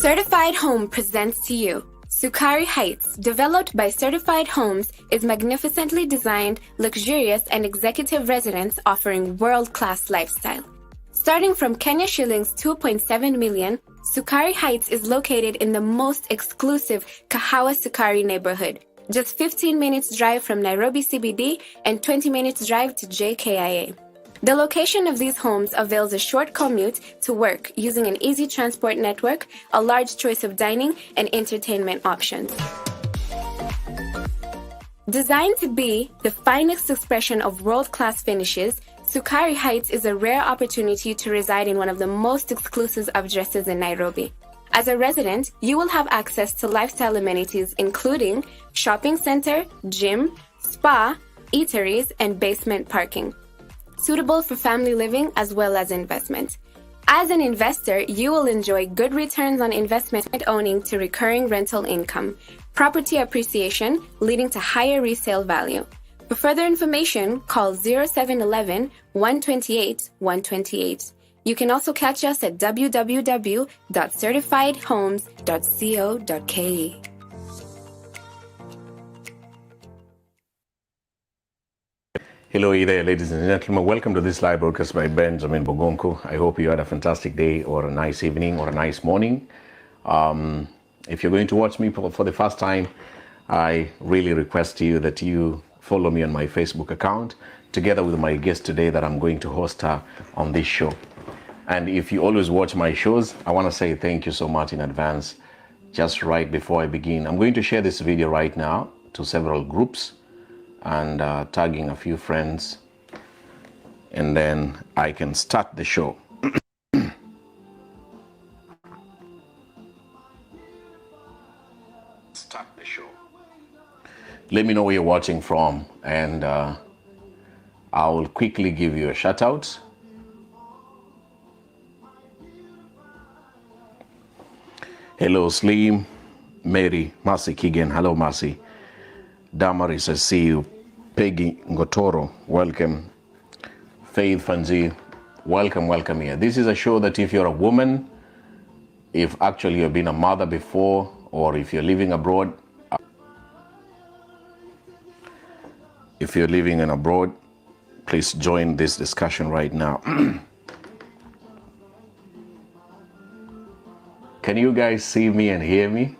Certified Home presents to you Sukari Heights, developed by Certified Homes, is magnificently designed, luxurious, and executive residence offering world-class lifestyle. Starting from Kenya shillings 2.7 million, Sukari Heights is located in the most exclusive Kahawa Sukari neighborhood, just 15 minutes drive from Nairobi CBD and 20 minutes drive to JKIA. The location of these homes avails a short commute to work using an easy transport network, a large choice of dining and entertainment options. Designed to be the finest expression of world-class finishes, Sukari Heights is a rare opportunity to reside in one of the most exclusive addresses in Nairobi. As a resident, you will have access to lifestyle amenities including shopping center, gym, spa, eateries, and basement parking, suitable for family living as well as investment. As an investor, you will enjoy good returns on investment owing to recurring rental income, property appreciation leading to higher resale value. For further information, call 0711 128 128. You can also catch us at www.certifiedhomes.co.ke. Hello there, ladies and gentlemen. Welcome to this live broadcast by Benjamin Bogonko. I hope you had a fantastic day or a nice evening or a nice morning. If you're going to watch me for the first time, I really request you that you follow me on my Facebook account together with my guest today that I'm going to host on this show. And if you always watch my shows, I want to say thank you so much in advance. Just right before I begin, I'm going to share this video right now to several groups and tagging a few friends, and then I can start the show. Let me know where you're watching from, and I will quickly give you a shout out. Hello, Slim, Mary, Mercy Keegan. Hello, Mercy. Damaris, I see you. Peggy Ngotoro, welcome. Faith Fanzi, welcome here. This is a show that if you're a woman, if actually you've been a mother before, or if you're living abroad, if you're living in abroad, please join this discussion right now. Can you guys see me and hear me?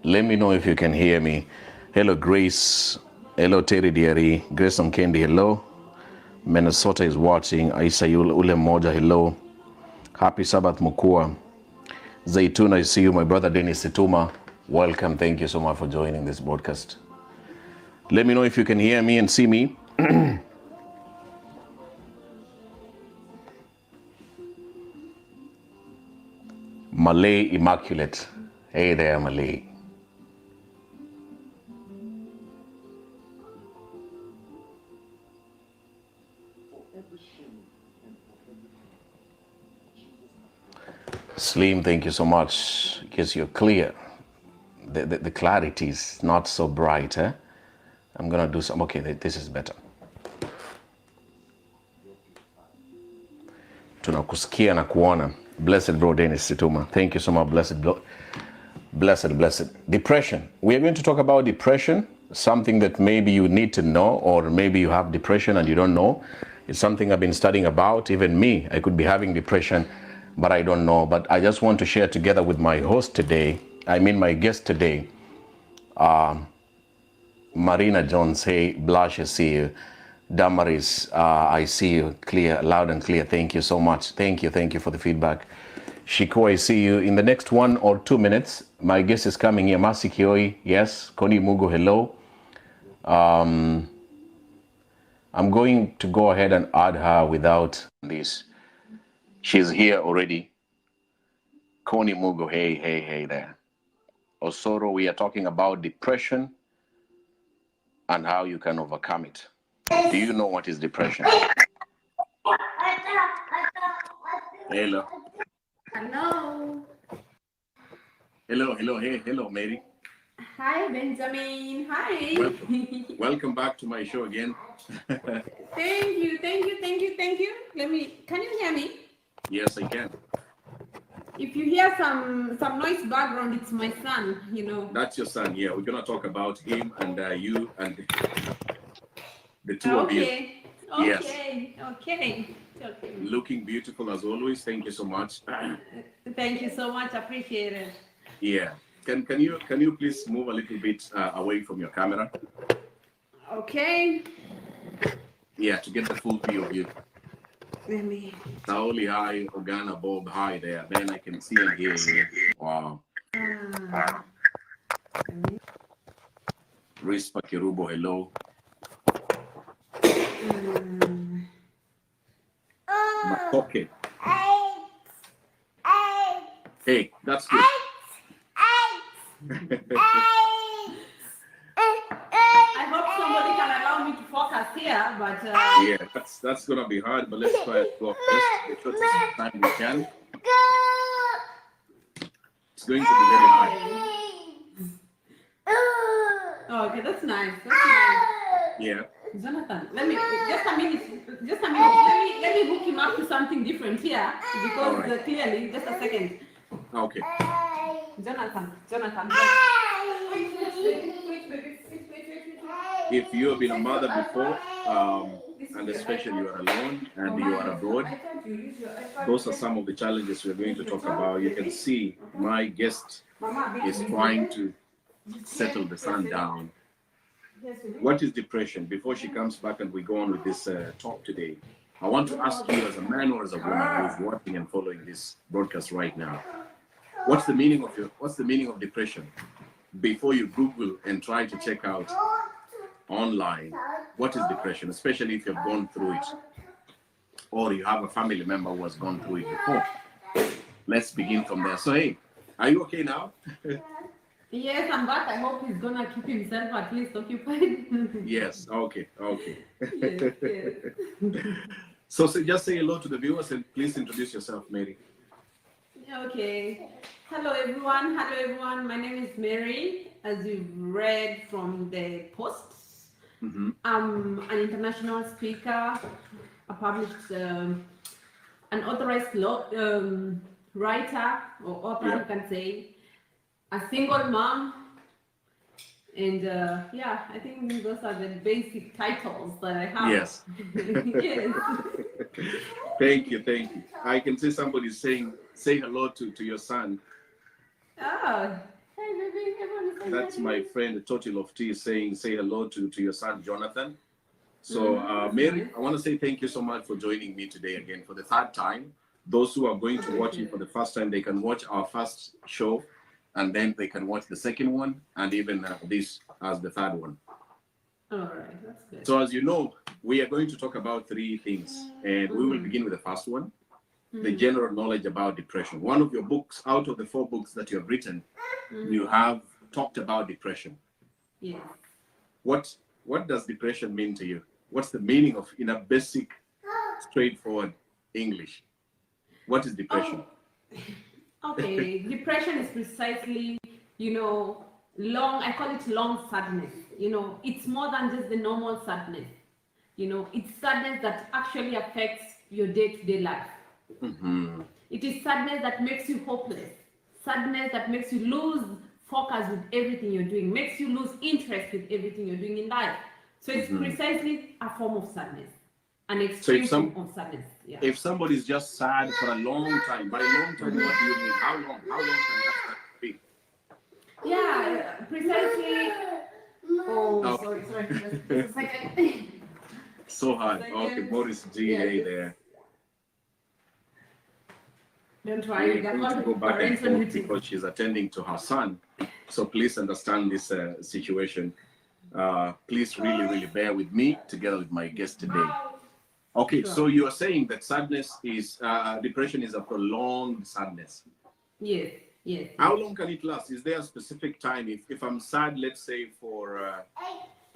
Let me know if you can hear me. Hello, Grace. Hello, Terry Diary. Grace Mkendi, hello. Minnesota is watching. Aisa Ule Moja, hello. Happy Sabbath, Mukua. Zaitun, I see you. My brother Dennis Situma, welcome. Thank you so much for joining this broadcast. Let me know if you can hear me and see me. Malay Immaculate. Hey there, Malay. Slim, thank you so much. Because you're clear. The clarity is not so bright. I'm going to do some. Okay, this is better. Tunakusikia na kuona. Blessed bro Dennis Situma. Thank you so much, blessed. Depression. We are going to talk about depression, something that maybe you need to know, or maybe you have depression and you don't know. It's something I've been studying about. Even me, I could be having depression, but I don't know. But I just want to share together with my host today, my guest today, Marina Jones. Hey, Blush, I see you. Damaris, I see you clear, loud and clear. Thank you so much. Thank you for the feedback. Shiko, I see you. In the next 1 or 2 minutes, my guest is coming here. Masi Kioi, yes. Koni Mugo, hello. I'm going to go ahead and add her without this. She's here already. Koni Mugo, hey there. Osoro, we are talking about depression and how you can overcome it. Do you know what is depression? Hello. Hello, Mary. Hi, Benjamin. Hi. Welcome back to my show again. Thank you. Can you hear me? Yes, I can. If you hear some noise background, it's my son, That's your son. Yeah, we're gonna talk about him and you and the two of you. Yes. Okay. Looking beautiful as always. Thank you so much. Thank you so much. Appreciate it. Yeah. Can you please move a little bit away from your camera? Okay. Yeah, to get the full view of you. Let me. Sauli, hi. Ogana, Bob, hi there. Then I can see and hear you. Wow. Rispa Kirubo, hello. Makoke. Hey, that's good. I hope somebody can allow me to focus here, but yeah, that's gonna be hard, but let's try it. Well, let's take the time we can. It's going to be very hard. Oh, okay, that's nice. That's nice. Yeah. Jonathan, let me just a minute. Let me hook him up to something different here because right. Clearly, just a second. Okay. Jonathan. If you have been a mother before, and especially you are alone and you are abroad, those are some of the challenges we're going to talk about. You can see my guest is trying to settle the son down. What is depression? Before she comes back and we go on with this talk today, I want to ask you as a man or as a woman who is watching and following this broadcast right now, what's the meaning of depression? Before you Google and try to check out online, what is depression, especially if you've gone through it or you have a family member who has gone through it before. Let's begin from there. So, hey, are you okay now? Yes, I'm back. I hope he's gonna keep himself at least occupied. Yes, okay. Yes. So just say hello to the viewers and please introduce yourself, Mary. Okay. Hello everyone. My name is Mary. As you've read from the posts, I'm an international speaker, a published, an authorized writer or author, you can say, a single mom, and I think those are the basic titles that I have. Yes. Yes. Thank you. I can see somebody saying, say hello to your son. Oh, hey baby, everyone. That's my friend Total of Tea saying, say hello to your son, Jonathan. So, Mary, I want to say thank you so much for joining me today again for the third time. Those who are going to watch it for the first time, they can watch our first show, and then they can watch the second one, and even this as the third one. All right, that's good. So as you know, we are going to talk about three things, and we will begin with the first one, the general knowledge about depression. One of your books, out of the 4 books that you have written, you have talked about depression. Yes. What does depression mean to you? What's the meaning of, in a basic, straightforward English? What is depression? Okay, depression is precisely, I call it long sadness. It's more than just the normal sadness. It's sadness that actually affects your day-to-day life. It is sadness that makes you hopeless. Sadness that makes you lose focus with everything you're doing, makes you lose interest with everything you're doing in life. So it's precisely a form of sadness, an extreme form of sadness. Yeah. If somebody's just sad for a long time, by long time, what do you mean? How long can that be? Yeah, precisely. Oh, sorry. Just a second. So hard. Okay, Boris G.A. there. Don't worry. We're going to go back and forth because she's attending to her son. So please understand this situation. Please really bear with me together with my guest today. Okay, so you are saying that sadness is, depression is a prolonged sadness. Yes. How long can it last? Is there a specific time? If I'm sad, let's say for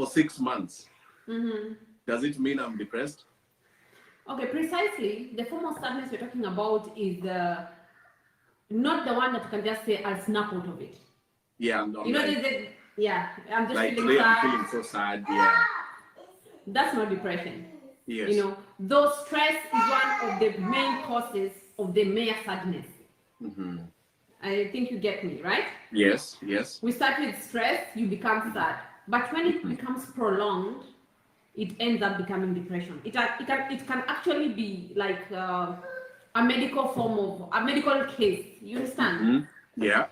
6 months, does it mean I'm depressed? Okay, precisely. The form of sadness we're talking about is not the one that you can just say, I'll snap out of it. Yeah, I'm I'm just like feeling today sad. I'm feeling so sad. Yeah. That's not depression. Yes. Though stress is one of the main causes of the mere sadness. I think you get me, right? Yes, yes. We start with stress, you become sad. But when it becomes prolonged, it ends up becoming depression. It can actually be like a medical form of a medical case. You understand? Yeah.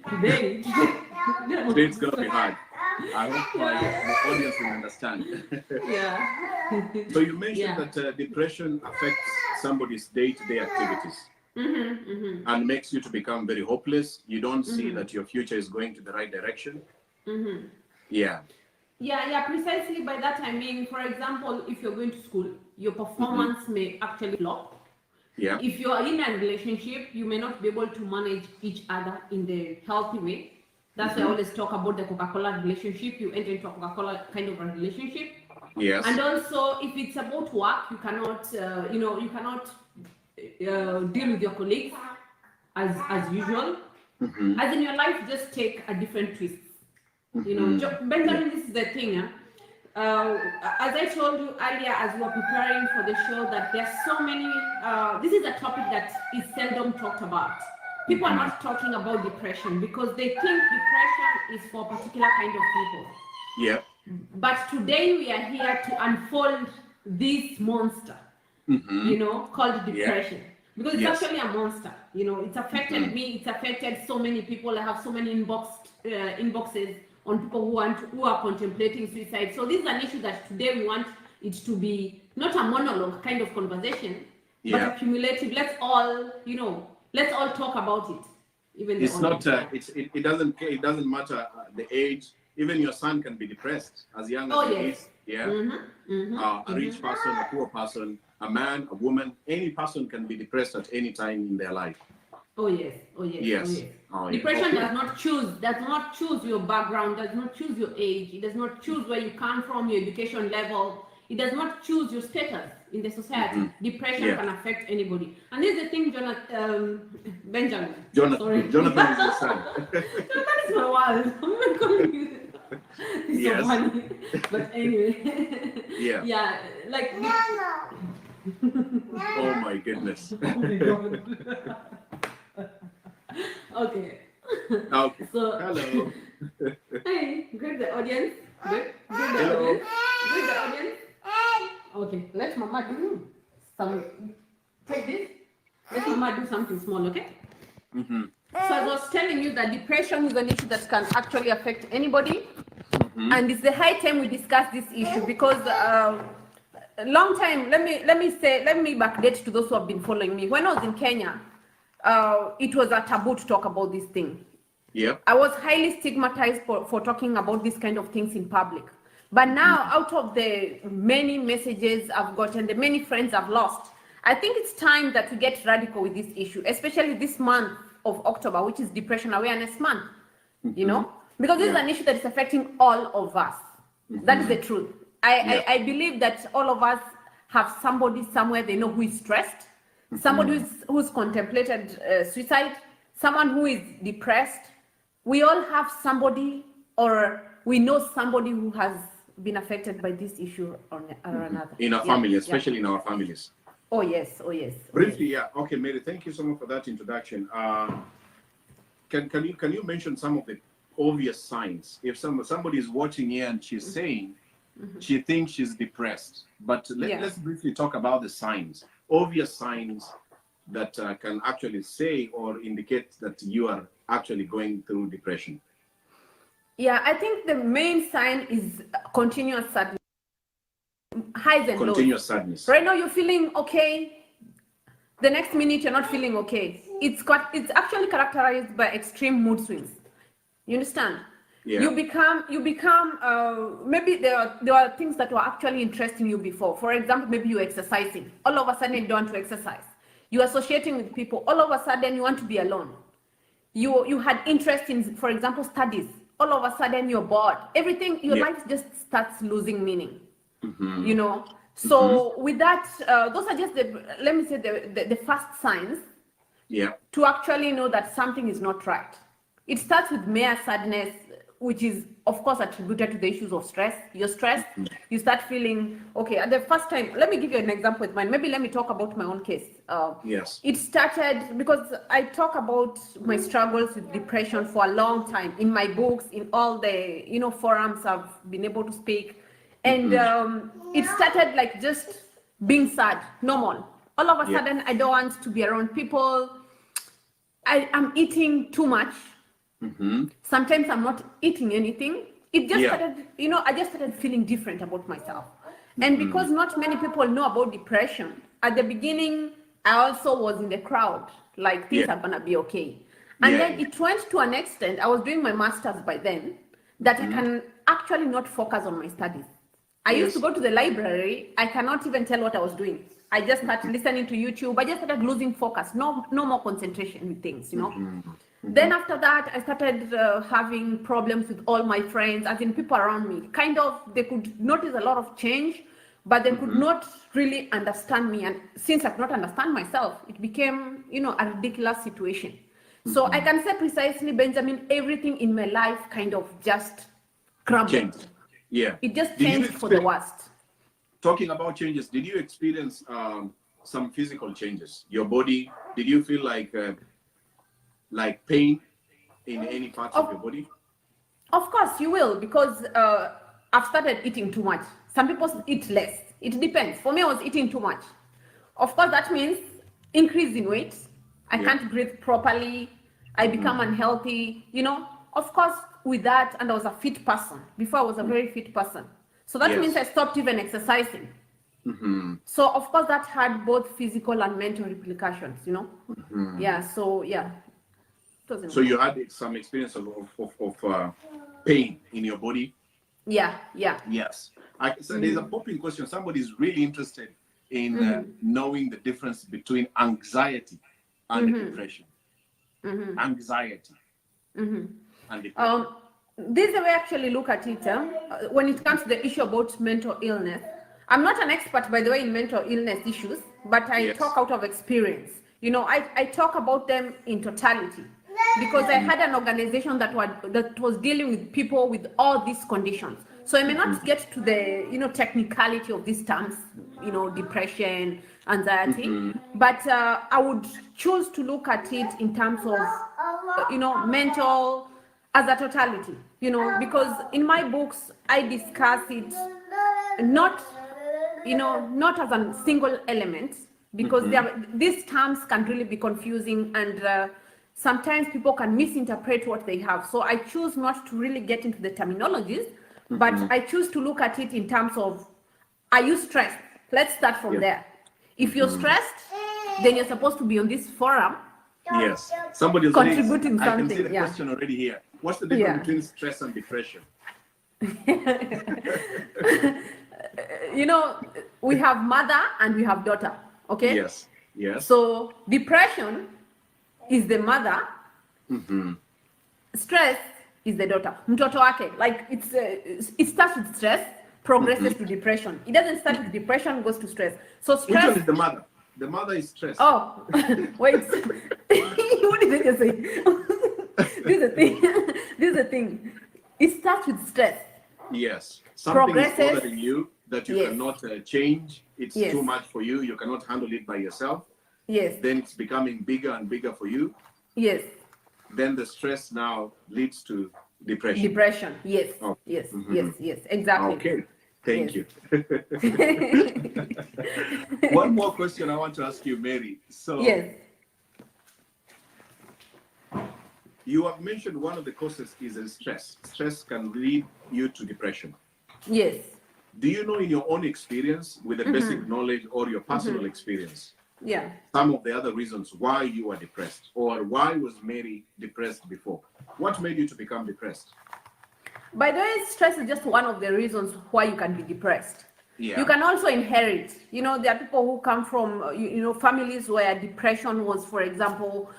Today It's gonna be hard. I hope the audience will understand. yeah. So you mentioned that depression affects somebody's day-to-day activities and makes you to become very hopeless. You don't see that your future is going to the right direction. Yeah. Yeah, precisely. By that I mean, for example, if you're going to school, your performance may actually flop. Yeah. If you are in a relationship, you may not be able to manage each other in the healthy way. That's why I always talk about the Coca-Cola relationship. You enter into a Coca-Cola kind of a relationship. Yes. And also, if it's about work, you cannot, you cannot deal with your colleagues as usual. As in your life, just take a different twist. You know, Benjamin, this is the thing. As I told you earlier, as we were preparing for the show, that there's so many. This is a topic that is seldom talked about. People are not talking about depression because they think depression is for a particular kind of people. Yeah. But today we are here to unfold this monster, you know, called depression. Because it's actually a monster. You know, it's affected me. It's affected so many people. I have so many inboxes on people who are contemplating suicide. So this is an issue that today we want it to be not a monologue kind of conversation, but a cumulative. Let's all talk about it. Even it's not. It doesn't matter the age. Even your son can be depressed as young as he is. Yeah. A rich person, a poor person, a man, a woman, any person can be depressed at any time in their life. Oh yes. Depression does not choose your background, does not choose your age, it does not choose where you come from, your education level, it does not choose your status in the society. Depression can affect anybody. And this is the thing, Benjamin. Jonathan is your son. Jonathan is my wife. I'm not calling you. It's so funny. But anyway. Yeah, like oh my goodness. Okay. So hello. Hey, greet the audience. Greet the audience. Okay, let Mama do some. Take this. Let Mama do something small, okay? So I was telling you that depression is an issue that can actually affect anybody, and it's the high time we discuss this issue because a long time. Let me backdate to those who have been following me. When I was in Kenya, it was a taboo to talk about this thing. Yeah. I was highly stigmatized for talking about these kind of things in public. But now, out of the many messages I've gotten, the many friends I've lost, I think it's time that we get radical with this issue, especially this month of October, which is Depression Awareness Month, you know? Because this is an issue that is affecting all of us. That is the truth. I believe that all of us have somebody somewhere they know who is stressed, somebody who's contemplated suicide, someone who is depressed. We all have somebody, or we know somebody who has been affected by this issue or another. In our family, especially in our families. Oh yes. Briefly, Okay, Mary, thank you so much for that introduction. Can you mention some of the obvious signs? If somebody is watching here and she's saying she thinks she's depressed, but let's briefly talk about the signs, obvious signs that can actually say or indicate that you are actually going through depression. Yeah, I think the main sign is continuous sadness, highs and lows. Continuous sadness. Right now you're feeling okay. The next minute you're not feeling okay. It's actually characterized by extreme mood swings. You understand? Yeah. You become maybe there are things that were actually interesting you before. For example, maybe you're exercising. All of a sudden you don't want to exercise. You're associating with people. All of a sudden you want to be alone. You had interest in, for example, studies. All of a sudden you're bored. Everything, your life just starts losing meaning. You know. So with that, those are just the first signs. Yeah. To actually know that something is not right. It starts with mere sadness. which is of course attributed to the issues of stress. You're stressed, you start feeling, okay, at the first time, let me give you an example with mine. Maybe let me talk about my own case. Yes. It started because I talk about my struggles with depression for a long time in my books, in all the, forums I've been able to speak. And it started like just being sad, normal. All of a sudden, I don't want to be around people. I'm eating too much. Sometimes I'm not eating anything. It just started, I just started feeling different about myself. And because not many people know about depression, at the beginning, I also was in the crowd, like things are gonna be okay. And then it went to an extent, I was doing my master's by then, that I can actually not focus on my studies. I used to go to the library, I cannot even tell what I was doing. I just started listening to YouTube, I just started losing focus, no more concentration with things, Then after that, I started having problems with all my friends, as in people around me. Kind of, they could notice a lot of change, but they could not really understand me. And since I could not understand myself, it became, a ridiculous situation. So I can say precisely, Benjamin, everything in my life kind of just crumbled. Changed. Yeah. It just changed for the worst. Talking about changes, did you experience some physical changes? Your body, did you feel like pain in any parts of your body? Of course you will, because I've started eating too much. Some people eat less. It depends. For me, I was eating too much. Of course, that means increase in weight. I can't breathe properly. I become unhealthy, Of course, with that, and I was a fit person. Before, I was a very fit person. So that means I stopped even exercising. So, of course, that had both physical and mental repercussions, Yeah, so, yeah. So you had some experience of pain in your body? Yeah. Yes. So there's a popping question. Somebody is really interested in knowing the difference between anxiety and depression. Anxiety and depression. This is the way I actually look at it. When it comes to the issue about mental illness, I'm not an expert, by the way, in mental illness issues, but I talk out of experience. I talk about them in totality. Because I had an organization that was dealing with people with all these conditions. So I may not get to the technicality of these terms, depression, anxiety, but I would choose to look at it in terms of mental as a totality. Because in my books I discuss it not as a single element, because these terms can really be confusing, and sometimes people can misinterpret what they have. So I choose not to really get into the terminologies, but I choose to look at it in terms of, are you stressed? Let's start from there. If you're stressed, then you're supposed to be on this forum. Yes. Somebody's contributing something. I can see the question already here. What's the difference between stress and depression? We have mother and we have daughter. Okay? Yes. So depression is the mother, stress is the daughter. Mtoto wake, like it starts with stress, progresses to depression. It doesn't start with depression, goes to stress. So stress. Which one is the mother? The mother is stress. Oh, wait. What did I just say? This is the thing. It starts with stress. Yes. Something Progresses. is bothering you that you cannot change. It's too much for you. You cannot handle it by yourself. Yes. Then it's becoming bigger and bigger for you. Yes. Then the stress now leads to depression. Depression. Yes. Oh. Yes. Yes. Exactly. Okay. Thank you. One more question I want to ask you, Mary. So you have mentioned one of the causes is stress. Stress can lead you to depression. Yes. Do you know in your own experience, with the basic knowledge or your personal experience, some of the other reasons why you are depressed, or why was Mary depressed before? What made you to become depressed? By the way, stress is just one of the reasons why you can be depressed. You can also inherit. There are people who come from, families where depression was, for example,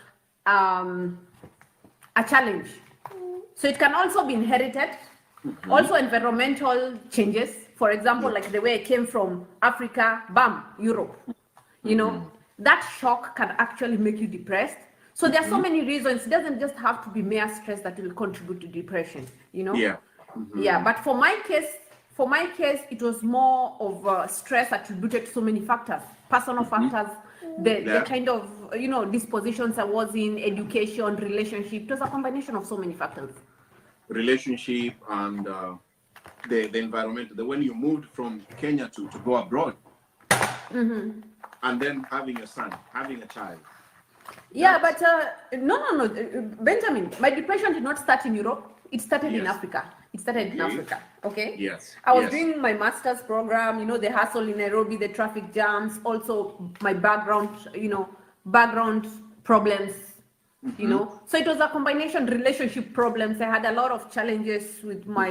a challenge. So it can also be inherited. Also environmental changes. For example, like the way I came from Africa, Europe. That shock can actually make you depressed. So there are so many reasons. It doesn't just have to be mere stress that will contribute to depression, Yeah. Yeah, but for my case, it was more of stress attributed to so many factors, personal factors, the kind of dispositions I was in, education, relationship. It was a combination of so many factors. Relationship and the environment. When you moved from Kenya to go abroad, and then having a son, having a child. Yeah, but no, Benjamin. My depression did not start in Europe. It started in Africa. It started in Africa. Okay. Yes. I was doing my master's program. The hustle in Nairobi, the traffic jams. Also, my background. Background problems. So it was a combination relationship problems. I had a lot of challenges with my,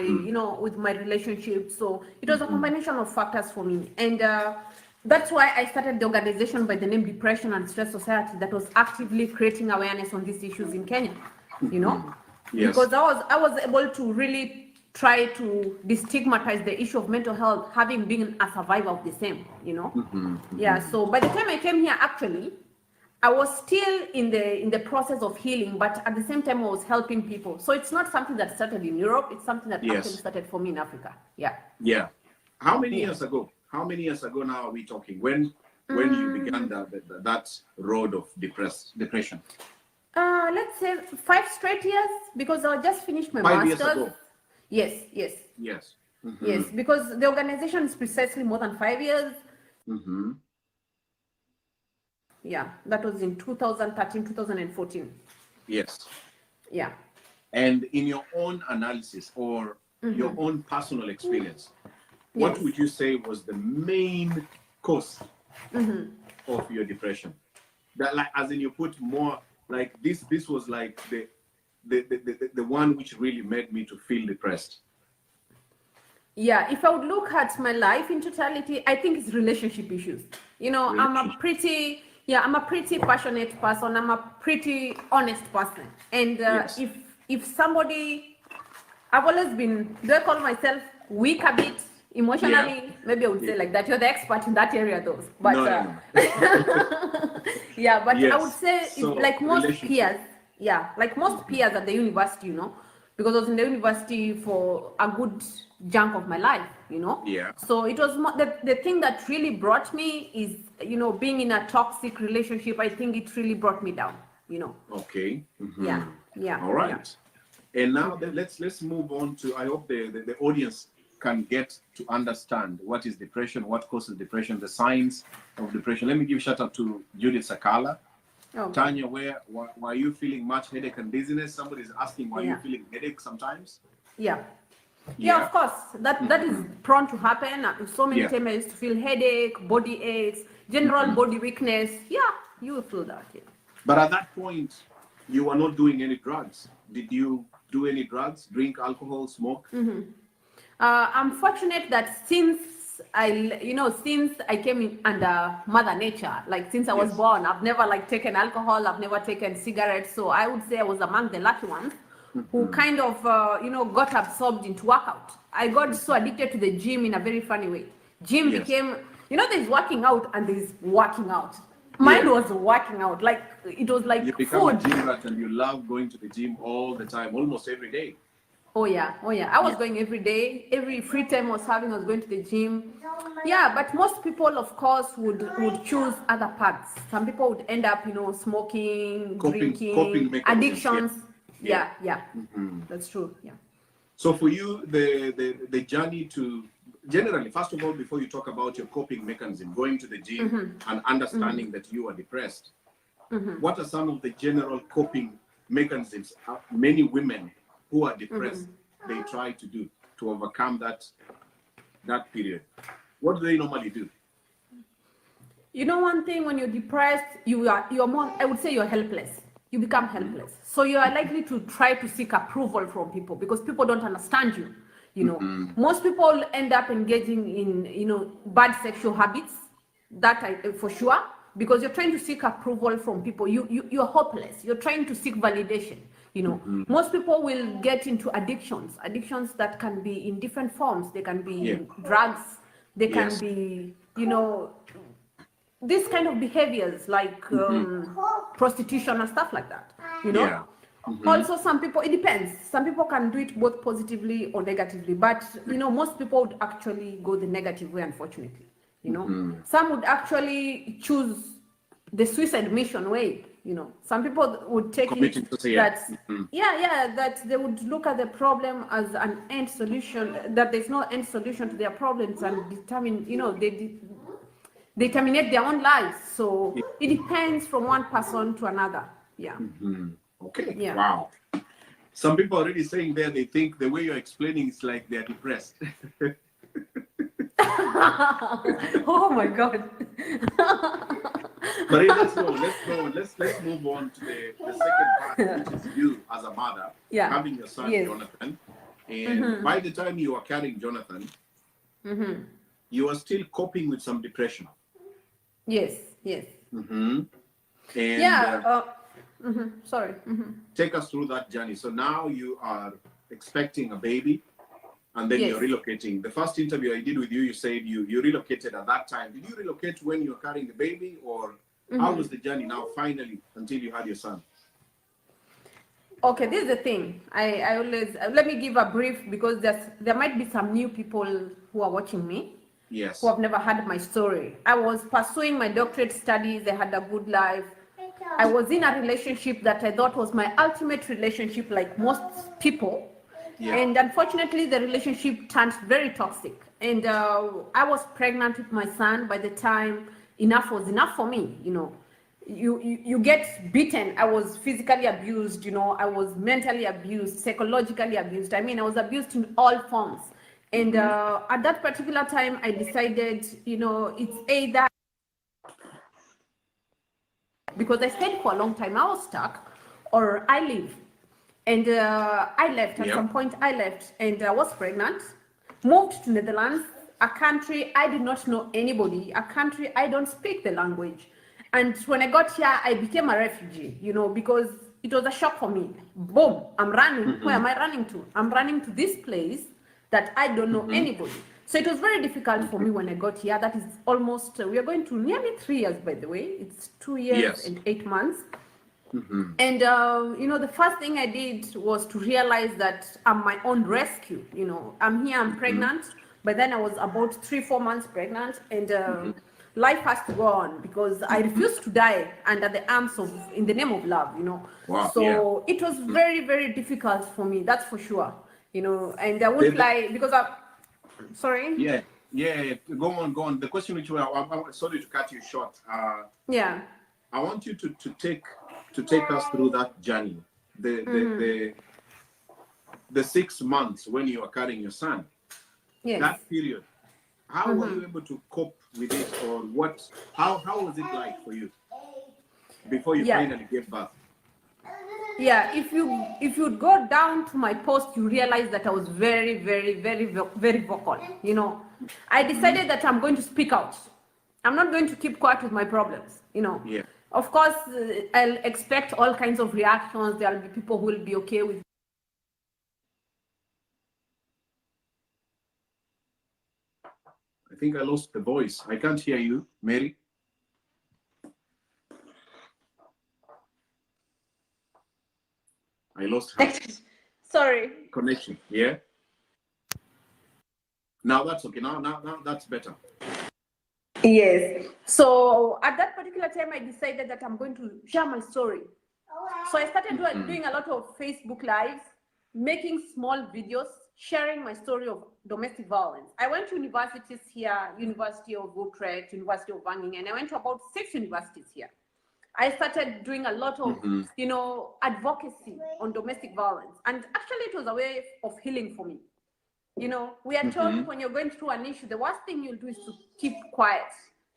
with my relationship. So it was a combination of factors for me, and that's why I started the organization by the name Depression and Stress Society that was actively creating awareness on these issues in Kenya. Because I was able to really try to destigmatize the issue of mental health, having been a survivor of the same. Yeah. So by the time I came here, actually, I was still in the process of healing, but at the same time I was helping people. So it's not something that started in Europe. It's something that actually started for me in Africa. Yeah. Yeah. How many years ago? How many years ago now are we talking? When you began that road of depression? Let's say 5 straight years, because I just finished my 5 master's. years ago. Yes. Yes. Yes, because the organization is precisely more than 5 years. Yeah, that was in 2013, 2014. Yes. Yeah. And in your own analysis or your own personal experience, what would you say was the main cause of your depression? That, like, as in you put more like this was like the one which really made me to feel depressed. Yeah, if I would look at my life in totality, I think it's relationship issues. I'm a pretty passionate person. I'm a pretty honest person. And if somebody, I've always been, do I call myself weak a bit emotionally? Maybe I would say like that. You're the expert in that area though. But No. yeah, but I would say So, it's like most peers. Yeah, like most peers at the university, because I was in the university for a good chunk of my life, Yeah. So it was the thing that really brought me is, being in a toxic relationship. I think it really brought me down, Okay. Yeah. All right. Yeah. And now let's move on to, I hope the audience can get to understand what is depression, what causes depression, the signs of depression. Let me give a shout out to Judith Sakala. Okay. Tanya, why are you feeling much headache and dizziness? Somebody's asking why you feeling headache sometimes. Yeah, of course. That is prone to happen. So many times I used to feel headache, body aches, general body weakness. Yeah, you will feel that. Yeah. But at that point, you were not doing any drugs. Did you do any drugs, drink alcohol, smoke? I'm fortunate that since I came in under Mother Nature, like since I was born, I've never taken alcohol, I've never taken cigarettes. So I would say I was among the lucky ones who kind of, got absorbed into workout. I got so addicted to the gym in a very funny way. Gym became, there's working out and there's working out. Mine was working out, like it was like you become food. A gym rat and you love going to the gym all the time, almost every day. Oh yeah. I was going every day. Every free time I was going to the gym. Yeah, but most people, of course, would choose other paths. Some people would end up, smoking, drinking, addictions. Yeah. That's true. Yeah. So for you, the journey to, generally, first of all, before you talk about your coping mechanism, going to the gym and understanding that you are depressed, what are some of the general coping mechanisms many women who are depressed they try to do to overcome that period? What do they normally do? One thing, when you're depressed, you're more, I would say you're helpless. You become helpless. So you are likely to try to seek approval from people because people don't understand you. Most people end up engaging in, bad sexual habits. That for sure, because you're trying to seek approval from people. You're hopeless. You're trying to seek validation. Most people will get into addictions that can be in different forms. They can be drugs. They can be, this kind of behaviors like prostitution and stuff like that, you know. Yeah. Also, some people, it depends. Some people can do it both positively or negatively, but you know, most people would actually go the negative way, unfortunately. You know, some would actually choose the suicide mission way. You know, some people would take Committing it suicide. that that they would look at the problem as an end solution, that there's no end solution to their problems, and determine, you know, they terminate their own lives. So it depends from one person to another. Yeah. Okay. Yeah. Wow. Some people are already saying there they think the way you're explaining is like they're depressed. Oh my God. But let's go. Let's move on to the second part, which is you as a mother, having your son Jonathan. And by the time you are carrying Jonathan, you are still coping with some depression. Yes. And sorry. Take us through that journey. So now you are expecting a baby, and then you're relocating. The first interview I did with you, you said you relocated at that time. Did you relocate when you were carrying the baby, or how was the journey now finally until you had your son? Okay, this is the thing. I always, let me give a brief, because there might be some new people who are watching me. Yes. Who have never heard my story. I was pursuing my doctorate studies. I had a good life. I was in a relationship that I thought was my ultimate relationship, like most people. Yeah. And unfortunately, the relationship turned very toxic. And I was pregnant with my son by the time enough was enough for me. You know, you get beaten. I was physically abused. You know, I was mentally abused, psychologically abused. I mean, I was abused in all forms. And at that particular time, I decided, you know, it's either, because I stayed for a long time, I was stuck, or I leave. And I left. At some point, I left, and I was pregnant, moved to Netherlands, a country I did not know anybody, a country I don't speak the language. And when I got here, I became a refugee, you know, because it was a shock for me. Boom, I'm running. Where am I running to? I'm running to this place that I don't know anybody. So it was very difficult for me when I got here. That is almost, we are going to nearly 3 years, by the way. It's 2 years and 8 months. And, you know, the first thing I did was to realize that I'm my own rescue. You know, I'm here, I'm pregnant. But then I was about 3-4 months pregnant, and life has to go on, because I refused to die under the arms of, in the name of love, you know. Wow, so it was very, very difficult for me, that's for sure. You know, and I would like, because sorry? Go on. The question which I'm sorry to cut you short. I want you to take us through that journey. The 6 months when you are carrying your son. That period. How were you able to cope with it, or how was it like for you before you finally gave birth? Yeah, if you go down to my post, you realize that I was very, very, very, very vocal. You know, I decided that I'm going to speak out. I'm not going to keep quiet with my problems. You know, of course, I'll expect all kinds of reactions. There'll be people who will be okay with. I think I lost the voice. I can't hear you, Mary. I lost her. Sorry. Connection. Yeah. Now that's okay. Now that's better. Yes. So at that particular time, I decided that I'm going to share my story. So I started doing a lot of Facebook Lives, making small videos, sharing my story of domestic violence. I went to universities here, University of Utrecht, University of Wageningen, and I went to about 6 universities here. I started doing a lot of, you know, advocacy on domestic violence. And actually it was a way of healing for me. You know, we are told when you're going through an issue, the worst thing you'll do is to keep quiet.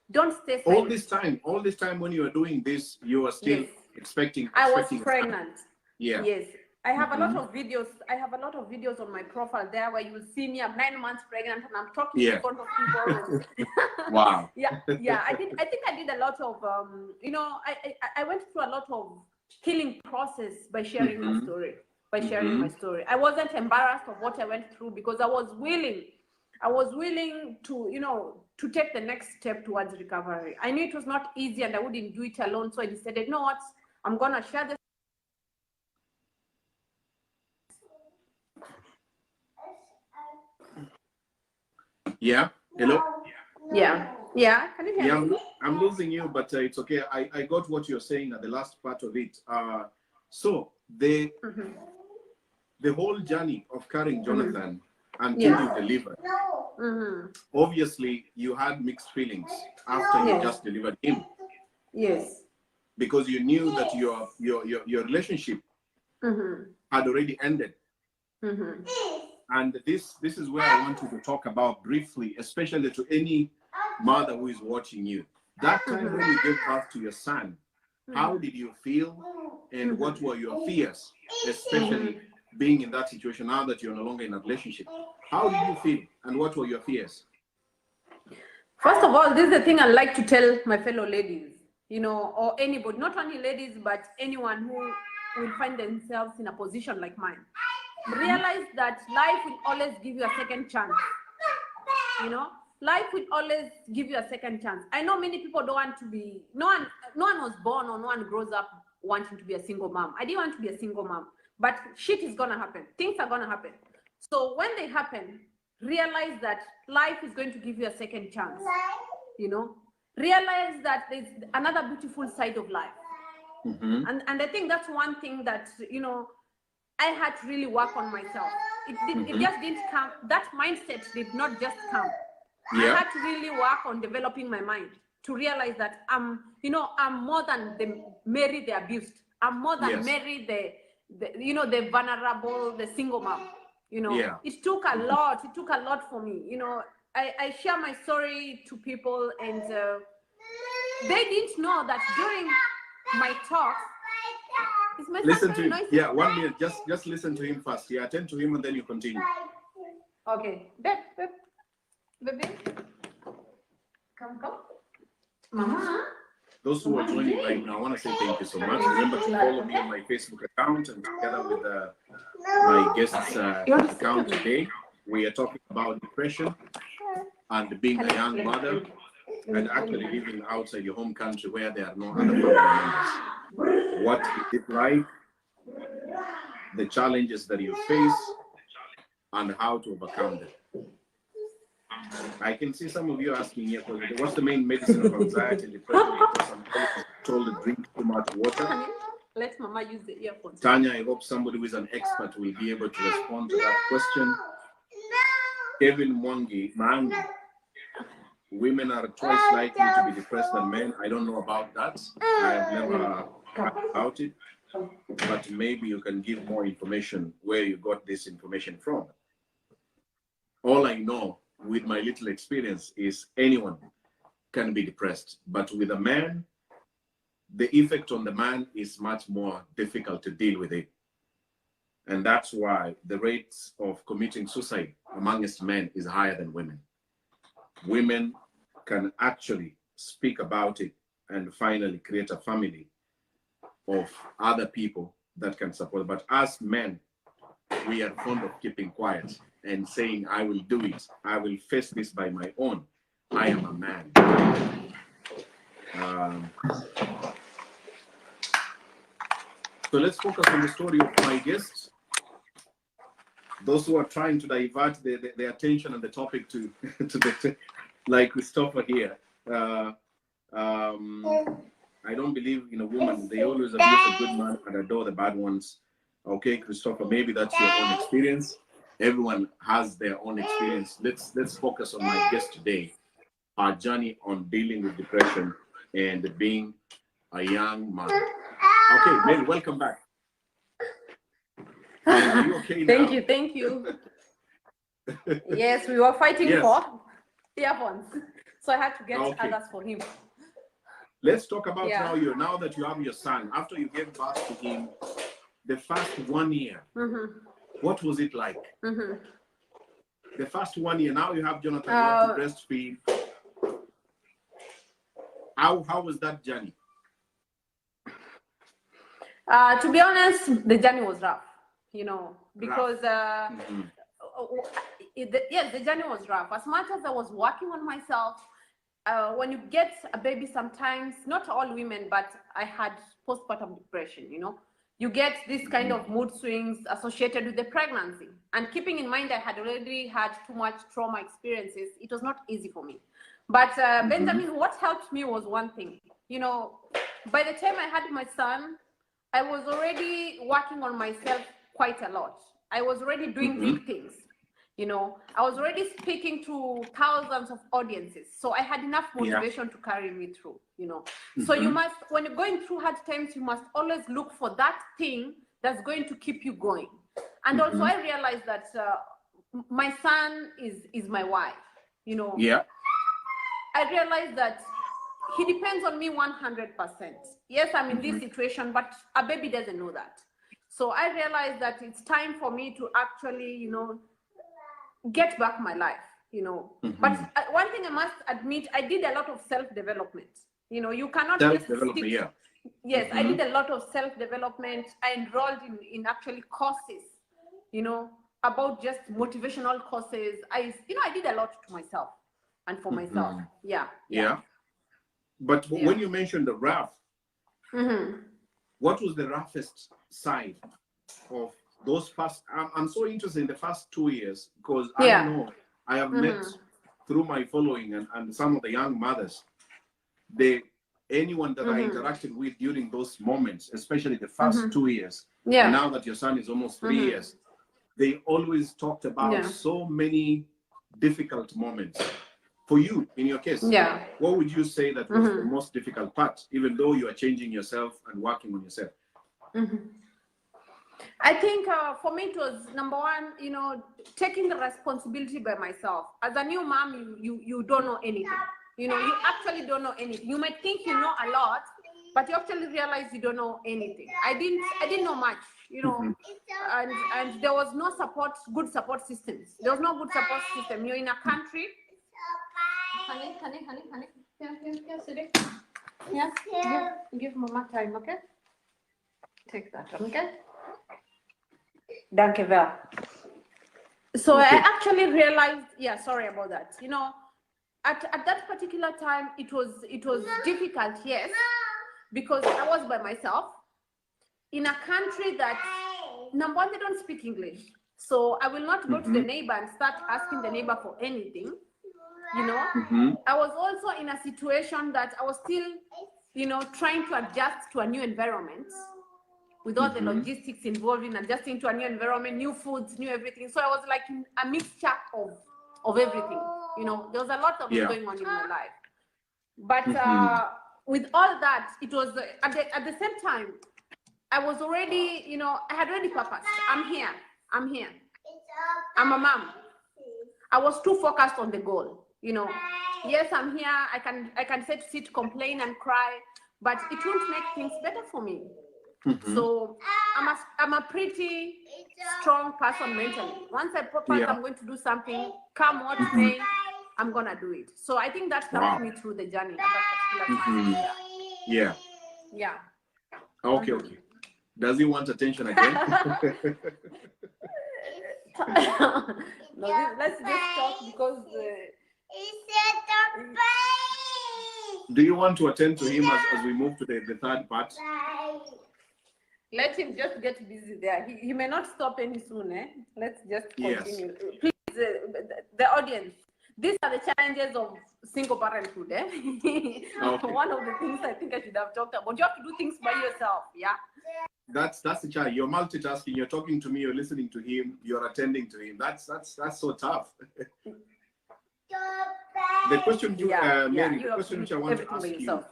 Don't stay silent. All this time when you were doing this, you were still expecting. I was pregnant. Yeah. Yes. I have a lot of videos. I have a lot of videos on my profile there where you will see me. I'm 9 months pregnant and I'm talking in front of people. Wow. Yeah. I think I did a lot of, you know, I went through a lot of healing process by sharing my story. I wasn't embarrassed of what I went through because I was willing. I was willing to, to take the next step towards recovery. I knew it was not easy and I wouldn't do it alone. So I decided, no, what? I'm going to share this. Yeah. Hello. Yeah. Yeah. Can you hear Yeah, me? I'm losing you, but it's okay. I got what you're saying at the last part of it. So the whole journey of carrying Jonathan until you delivered, obviously you had mixed feelings after you just delivered him. Yes. Because you knew that your relationship had already ended. And this is where I want you to talk about briefly, especially to any mother who is watching you. That time when you gave birth to your son, how did you feel and what were your fears, especially being in that situation now that you're no longer in a relationship? How did you feel and what were your fears? First of all, this is the thing I like to tell my fellow ladies, or anybody, not only ladies, but anyone who will find themselves in a position like mine. Realize that life will always give you a second chance. Life will always give you a second chance. I know many people don't want to be, no one was born or no one grows up wanting to be a single mom. I didn't want to be a single mom, but shit is going to happen. Things are going to happen. So when they happen, realize that life is going to give you a second chance. Realize that there's another beautiful side of life. And I think that's one thing that, I had to really work on myself. It just didn't come. That mindset did not just come. I had to really work on developing my mind to realize that I'm more than the Mary the abused. I'm more than Mary the vulnerable, the single mom. It took a lot. It took a lot for me. I share my story to people, and they didn't know that during my talks. Listen to him. Noisy? Yeah, 1 minute. Just listen to him first. Yeah, attend to him and then you continue. Okay. Baby. Come. Mama. Those who are joining right now, I want to say thank you so much. Remember to follow me on my Facebook account, and together with my guest's account today, we are talking about depression and being a young mother and actually living outside your home country where there are no other family members. What is it like, the challenges that you face, and how to overcome them. I can see some of you asking here, what's the main medicine of anxiety and depression? Because I'm told to drink too much water. Let Mama use the earphones. Tanya, I hope somebody who is an expert will be able to respond to that question. Kevin Mangi, women are twice likely to be depressed than men. I don't know about that. I have never heard about it. But maybe you can give more information where you got this information from. All I know with my little experience is anyone can be depressed. But with a man, the effect on the man is much more difficult to deal with it. And that's why the rates of committing suicide amongst men is higher than women. Women can actually speak about it and finally create a family of other people that can support. But as men, we are fond of keeping quiet and saying, I will do it. I will face this by my own. I am a man. So let's focus on the story of my guests. Those who are trying to divert the attention and the topic to like Christopher here. I don't believe in a woman. They always abuse a good man and adore the bad ones. Okay, Christopher, maybe that's your own experience. Everyone has their own experience. Let's focus on my guest today, our journey on dealing with depression and being a young mother. Okay, Mary, welcome back. Are you okay now? Thank you. Yes, we were fighting for earphones, so I had to get others for him. Let's talk about now that you have your son, after you gave birth to him, the first 1 year, what was it like? The first 1 year, now you have Jonathan, you have to breastfeed. How was that journey? To be honest, the journey was rough, because yes, the journey was rough. As much as I was working on myself, when you get a baby, sometimes, not all women, but I had postpartum depression, you know. You get this kind of mood swings associated with the pregnancy. And keeping in mind I had already had too much trauma experiences, it was not easy for me. But Benjamin, what helped me was one thing. You know, by the time I had my son, I was already working on myself quite a lot. I was already doing big things. You know, I was already speaking to thousands of audiences. So I had enough motivation to carry me through, you know. So you must, when you're going through hard times, you must always look for that thing that's going to keep you going. And also I realized that my son is my wife, you know. Yeah. I realized that he depends on me 100%. Yes, I'm in this situation, but a baby doesn't know that. So I realized that it's time for me to actually, you know, get back my life, you know. But one thing I must admit, I did a lot of self-development. You know, you cannot just stick. Yes, I did a lot of self-development. I enrolled in actually courses, you know, about just motivational courses. I did a lot to myself and for myself. Yeah. But when you mentioned the rough, what was the roughest side of those first? I'm so interested in the first 2 years, because I know I have met through my following and some of the young mothers, anyone that I interacted with during those moments, especially the first 2 years, and now that your son is almost 3 years, they always talked about so many difficult moments. For you, in your case, what would you say that was the most difficult part, even though you are changing yourself and working on yourself? I think for me it was, number one, you know, taking the responsibility by myself. As a new mom, you don't know anything. You know, you actually don't know anything. You might think you know a lot, but you actually realize you don't know anything. I didn't know much, you know, and there was no good support systems. There was no good support system. You're in a country. Honey. Here, sit. Yeah. Give mama time, okay? Take that, okay? Danke very. So I actually realized, sorry about that. You know, at that particular time, it was difficult, yes, because I was by myself in a country that, number one, they don't speak English. So I will not go to the neighbor and start asking the neighbor for anything. You know, I was also in a situation that I was still, you know, trying to adjust to a new environment with all the logistics involved in adjusting to a new environment, new foods, new everything. So I was like in a mixture of everything. You know, there was a lot of it going on in my life. But with all that, it was at the same time, I was already, you know, I had already purpose. I'm here. I'm a mom. I was too focused on the goal. You know, yes, I'm here. I can sit, complain, and cry, but it won't make things better for me. So I'm a pretty strong person mentally. Once I purpose, I'm going to do something. Come what may, I'm gonna do it. So I think that helped me through the journey at that particular time. Yeah. Okay. Does he want attention again? No, let's just talk because. Do you want to attend to him as we move to the third part? Let him just get busy there. He may not stop any soon. Let's just continue. Yes. Please, the audience, these are the challenges of single parenthood. Okay. One of the things I think I should have talked about. You have to do things by yourself. Yeah. That's the challenge. You're multitasking. You're talking to me. You're listening to him. You're attending to him. That's so tough. The question to Mary, the question which I want to ask you,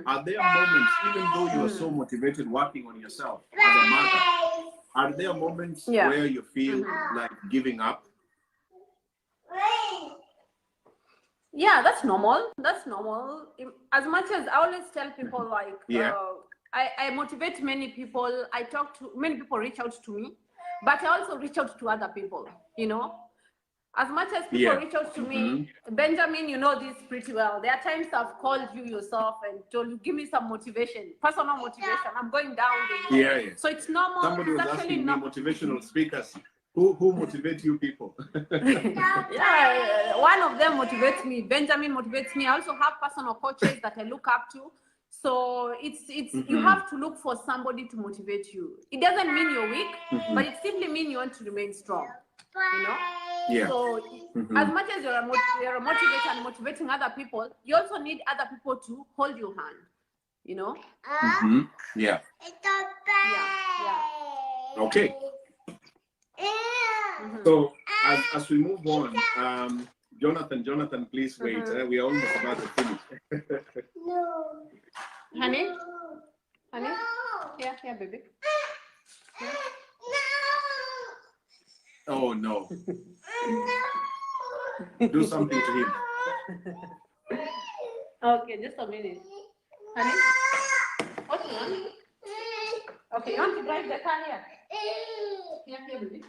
are there moments, even though you are so motivated working on yourself as a mother, are there moments where you feel like giving up? Yeah, that's normal. As much as I always tell people, like, I motivate many people. I talk to many people, reach out to me, but I also reach out to other people, you know. As much as people reach out to me, Benjamin, you know this pretty well. There are times I've called you yourself and told you, give me some motivation, personal motivation. I'm going down. So it's normal. Somebody was asking me motivational speakers. Who motivate you people? Yeah, one of them motivates me. Benjamin motivates me. I also have personal coaches that I look up to. So it's you have to look for somebody to motivate you. It doesn't mean you're weak, but it simply means you want to remain strong. You know. Yeah. So as much as you're a motivator and motivating other people, you also need other people to hold your hand. You know. Yeah. Yeah. Okay. So as we move on, Jonathan, please wait. We are almost about to finish. Honey? Honey? Yeah, baby. Yeah. Oh no. Do something to him. Okay, just a minute. Honey? What you want? Okay, you want to drive the car here? Yeah, baby.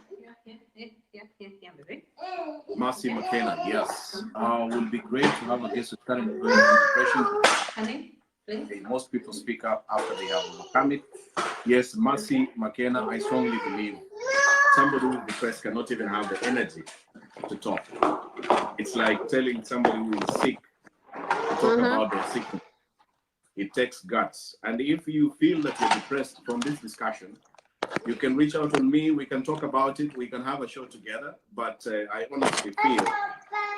Yeah, baby. Mercy McKenna, yes. Will be great to have a guest who's currently going through depression. Honey, please. Okay, most people speak up after they have overcome it. Yes, Mercy McKenna, I strongly believe somebody who is depressed cannot even have the energy to talk. It's like telling somebody who is sick to talk about their sickness. It takes guts. And if you feel that you're depressed from this discussion, you can reach out on me. We can talk about it. We can have a show together. But I honestly feel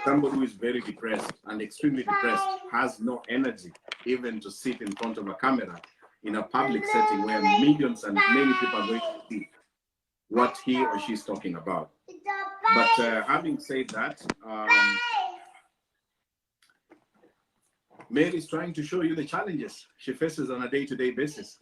somebody who is very depressed and extremely depressed has no energy even to sit in front of a camera in a public setting where millions and many people are going to see what he or she is talking about. But having said that, Mary is trying to show you the challenges she faces on a day-to-day basis.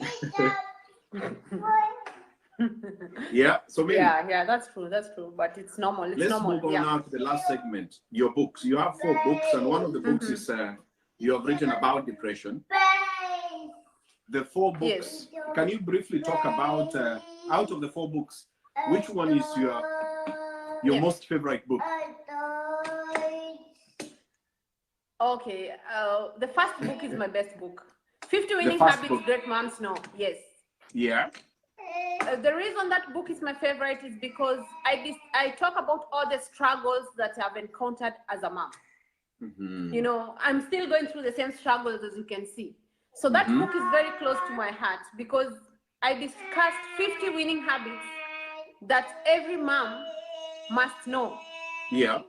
Yeah, so Mary, yeah, that's true, but it's normal. Let's move on now to the last segment, your books. You have 4 books, and one of the books is you have written about depression. The 4 books, can you briefly talk about, out of the 4 books, which one is your most favorite book? Okay, the first book is my best book. 50 Winning Habits book. Great Moms Know. Yes. Yeah. The reason that book is my favorite is because I talk about all the struggles that I've encountered as a mom. You know, I'm still going through the same struggles as you can see. So that book is very close to my heart because I discussed 50 winning habits that every mom must know. Yeah.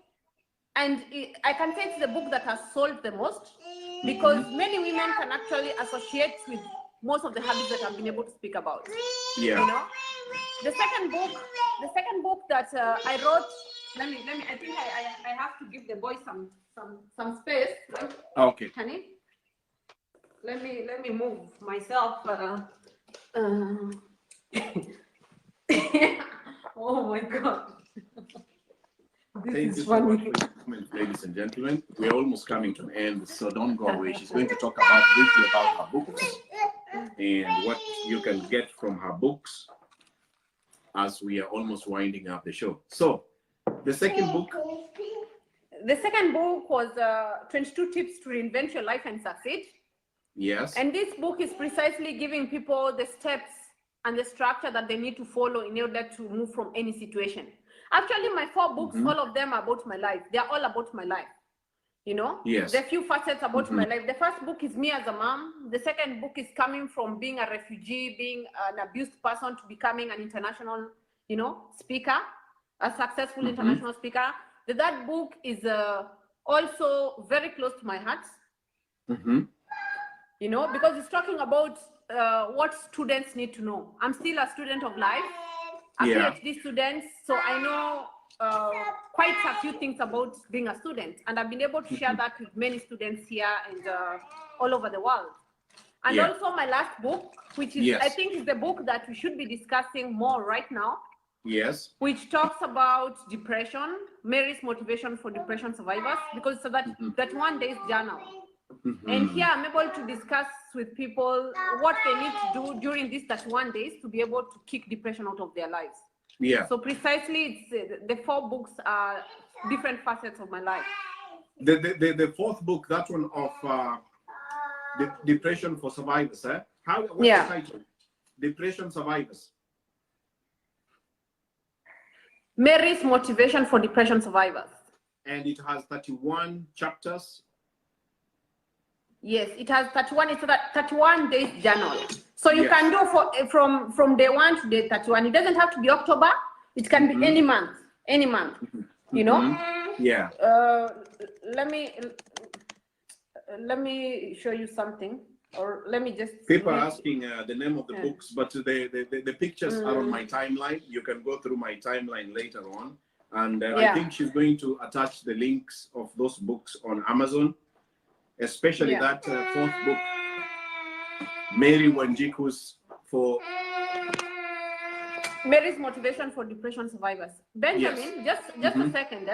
And I can say it's the book that has solved the most because many women can actually associate with most of the habits that I've been able to speak about. Yeah. You know, the second book that I wrote. Let me. I think I have to give the boy some space. Okay. Honey, let me move myself. Oh my God. Thank you so much for your comment, ladies and gentlemen. We're almost coming to an end, so don't go away. She's going to talk briefly about her books and what you can get from her books as we are almost winding up the show. So, the second book? The second book was 22 Tips to Reinvent Your Life and Succeed. Yes. And this book is precisely giving people the steps and the structure that they need to follow in order to move from any situation. Actually, my 4 books, all of them are about my life. They are all about my life. You know? Yes. There are few facets about my life. The first book is me as a mom. The second book is coming from being a refugee, being an abused person to becoming an international, you know, speaker, a successful international speaker. The third book is also very close to my heart. You know, because it's talking about what students need to know. I'm still a student of life. A PhD student, so I know quite a few things about being a student, and I've been able to share that with many students here and all over the world. And also my last book, which is I think is the book that we should be discussing more right now. Yes. Which talks about depression, Mary's motivation for depression survivors, because it's that 1 day's journal. And here I'm able to discuss with people what they need to do during this 1 days to be able to kick depression out of their lives. Yeah. So precisely, it's the 4 books are different facets of my life. The 4th book, that one of the Depression for Survivors, eh? What's the title? Depression Survivors. Mary's Motivation for Depression Survivors. And it has 31 chapters. Yes, it has 31. It's a 31 days journal. So you Yes. can do from day 1 to day 31. It doesn't have to be October. It can be any month. Any month. You know. Yeah. Let me show you something, or let me just. People are asking the name of the books, but the pictures are on my timeline. You can go through my timeline later on. And I think she's going to attach the links of those books on Amazon, especially that fourth book, Mary Wanjiku's for Mary's Motivation for Depression Survivors. Benjamin, just a second.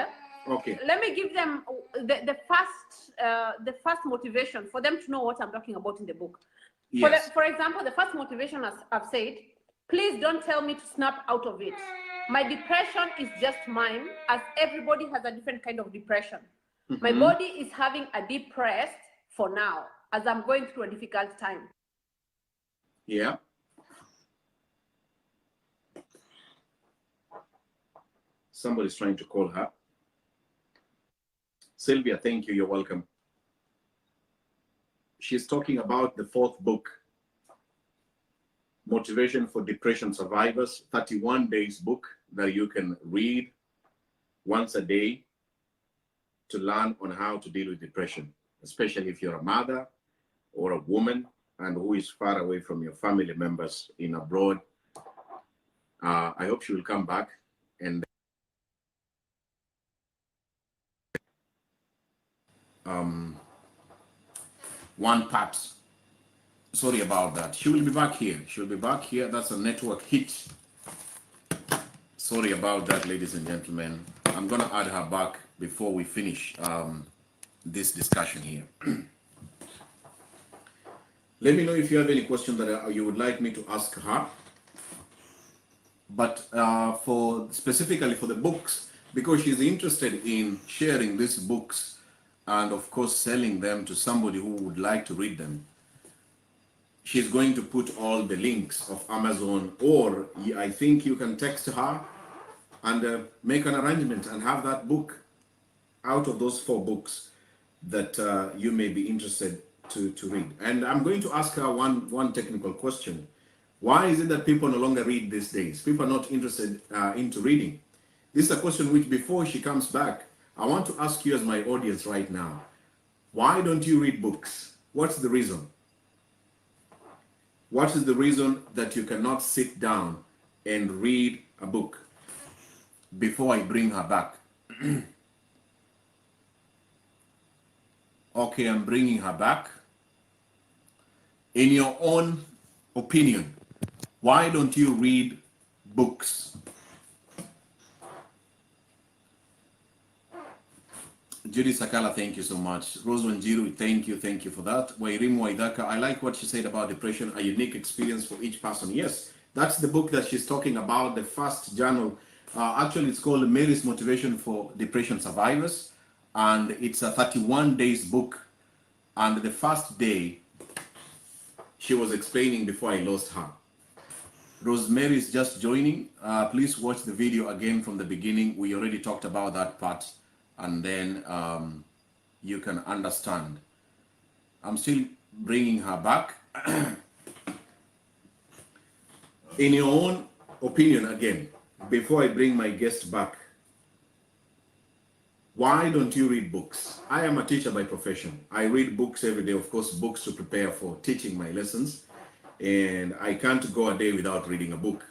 Okay. Let me give them the first motivation for them to know what I'm talking about in the book. Yes. For example, the first motivation, as I've said, please don't tell me to snap out of it. My depression is just mine, as everybody has a different kind of depression. My body is having a deep rest for now, as I'm going through a difficult time. Yeah. Somebody's trying to call her. Sylvia, thank you. You're welcome. She's talking about the fourth book, Motivation for Depression Survivors, 31 days book that you can read once a day to learn on how to deal with depression, especially if you're a mother or a woman and who is far away from your family members in abroad. I hope she will come back and one part. Sorry about that. She will be back here. She'll be back here. That's a network hit. Sorry about that, ladies and gentlemen. I'm going to add her back before we finish this discussion here. Let me know if you have any question that you would like me to ask her. But specifically for the books, because she's interested in sharing these books and of course selling them to somebody who would like to read them, she's going to put all the links of Amazon, or I think you can text her and make an arrangement and have that book out of those 4 books that you may be interested to read. And I'm going to ask her one technical question. Why is it that people no longer read these days? People are not interested into reading. This is a question which, before she comes back, I want to ask you as my audience right now. Why don't you read books? What's the reason? What is the reason that you cannot sit down and read a book? Before I bring her back. Okay, I'm bringing her back. In your own opinion, why don't you read books? Judy Sakala, thank you so much. Rose Wanjiru, thank you for that. Wairimu Waidaka, I like what she said about depression, a unique experience for each person. Yes, that's the book that she's talking about, the first journal. Actually, it's called Mary's Motivation for Depression Survivors, and it's a 31 days book. And the first day, she was explaining before I lost her. Rosemary is just joining. Please watch the video again from the beginning. We already talked about that part, and then you can understand. I'm still bringing her back. In your own opinion, again, before I bring my guest back, why don't you read books? I am a teacher by profession. I read books every day, of course, books to prepare for teaching my lessons. And I can't go a day without reading a book,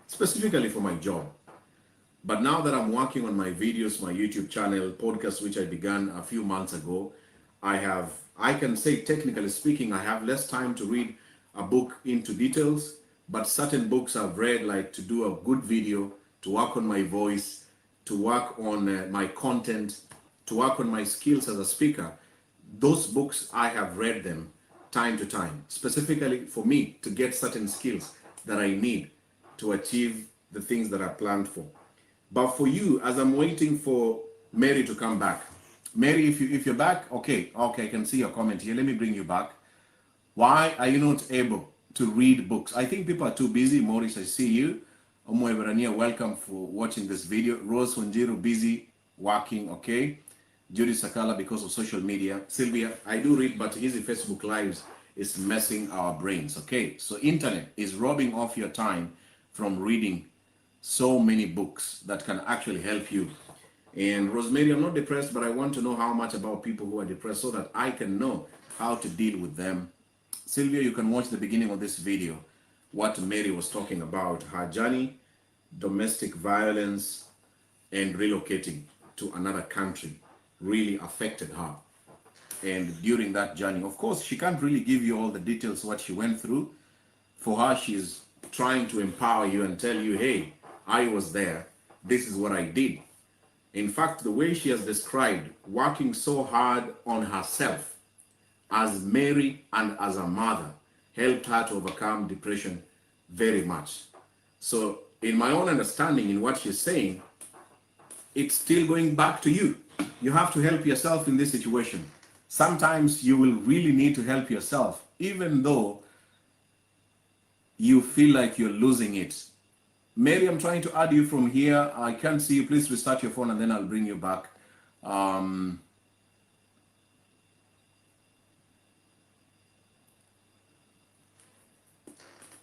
specifically for my job. But now that I'm working on my videos, my YouTube channel, podcast, which I began a few months ago, I can say, technically speaking, I have less time to read a book into details, but certain books I've read, like to do a good video, to work on my voice, to work on my content, to work on my skills as a speaker. Those books, I have read them time to time, specifically for me to get certain skills that I need to achieve the things that I planned for. But for you, as I'm waiting for Mary to come back, Mary, if you're back, okay, I can see your comment here. Let me bring you back. Why are you not able to read books? I think people are too busy. Maurice, I see you. Omoebrania, welcome for watching this video. Rose Wanjiru, busy working, okay. Judy Sakala, because of social media. Sylvia, I do read, but easy Facebook Lives is messing our brains, okay. So internet is robbing off your time from reading so many books that can actually help you. And Rosemary, I'm not depressed, but I want to know how much about people who are depressed so that I can know how to deal with them. Sylvia, you can watch the beginning of this video, what Mary was talking about, her journey, domestic violence, and relocating to another country really affected her. And during that journey, of course, she can't really give you all the details what she went through. For her, she's trying to empower you and tell you, hey, I was there. This is what I did. In fact, the way she has described working so hard on herself as Mary and as a mother helped her to overcome depression very much. So in my own understanding, in what she's saying, it's still going back to you. You have to help yourself in this situation. Sometimes you will really need to help yourself, even though you feel like you're losing it. Mary, I'm trying to add you from here. I can't see you. Please restart your phone and then I'll bring you back.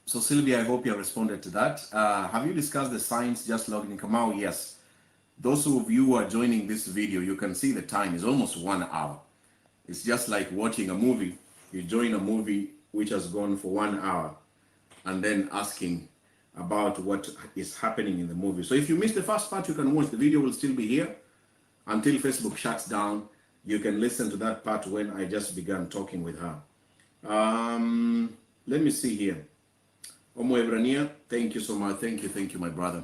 So Sylvia, I hope you have responded to that. Have you discussed the signs just logged in? Kamau, yes. Those of you who are joining this video, you can see the time is almost 1 hour. It's just like watching a movie. You join a movie which has gone for 1 hour and then asking about what is happening in the movie. So if you missed the first part, you can watch. The video will still be here until Facebook shuts down. You can listen to that part when I just began talking with her. Let me see here. Omo Ebrania, thank you so much. Thank you, my brother.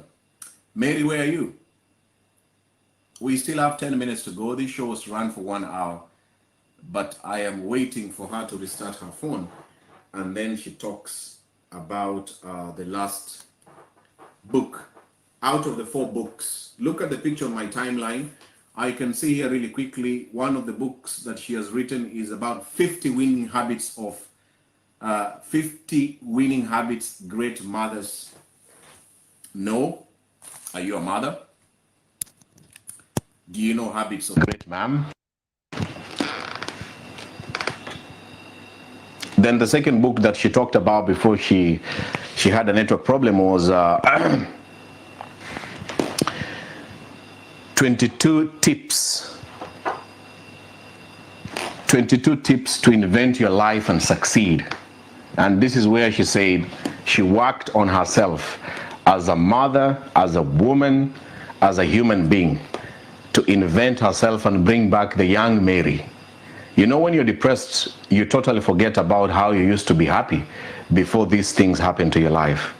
Mary, where are you? We still have 10 minutes to go. This show was run for 1 hour, but I am waiting for her to restart her phone. And then she talks about the last book. Out of the 4 books, look at the picture on my timeline. I can see here really quickly, one of the books that she has written is about 50 winning habits of 50 winning habits great mothers know. Are you a mother? Do you know habits of great mom? Then the second book that she talked about before she had a network problem was 22 tips to invent your life and succeed. And this is where she said she worked on herself as a mother, as a woman, as a human being, to invent herself and bring back the young Mary. You know, when you're depressed, you totally forget about how you used to be happy before these things happen to your life.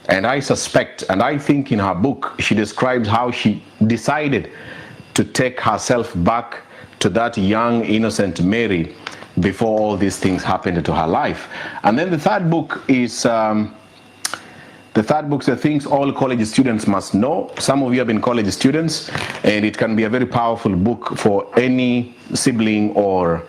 And I suspect, and I think in her book, she describes how she decided to take herself back to that young, innocent Mary before all these things happened to her life. And then the third book is the things all college students must know. Some of you have been college students, and it can be a very powerful book for any sibling or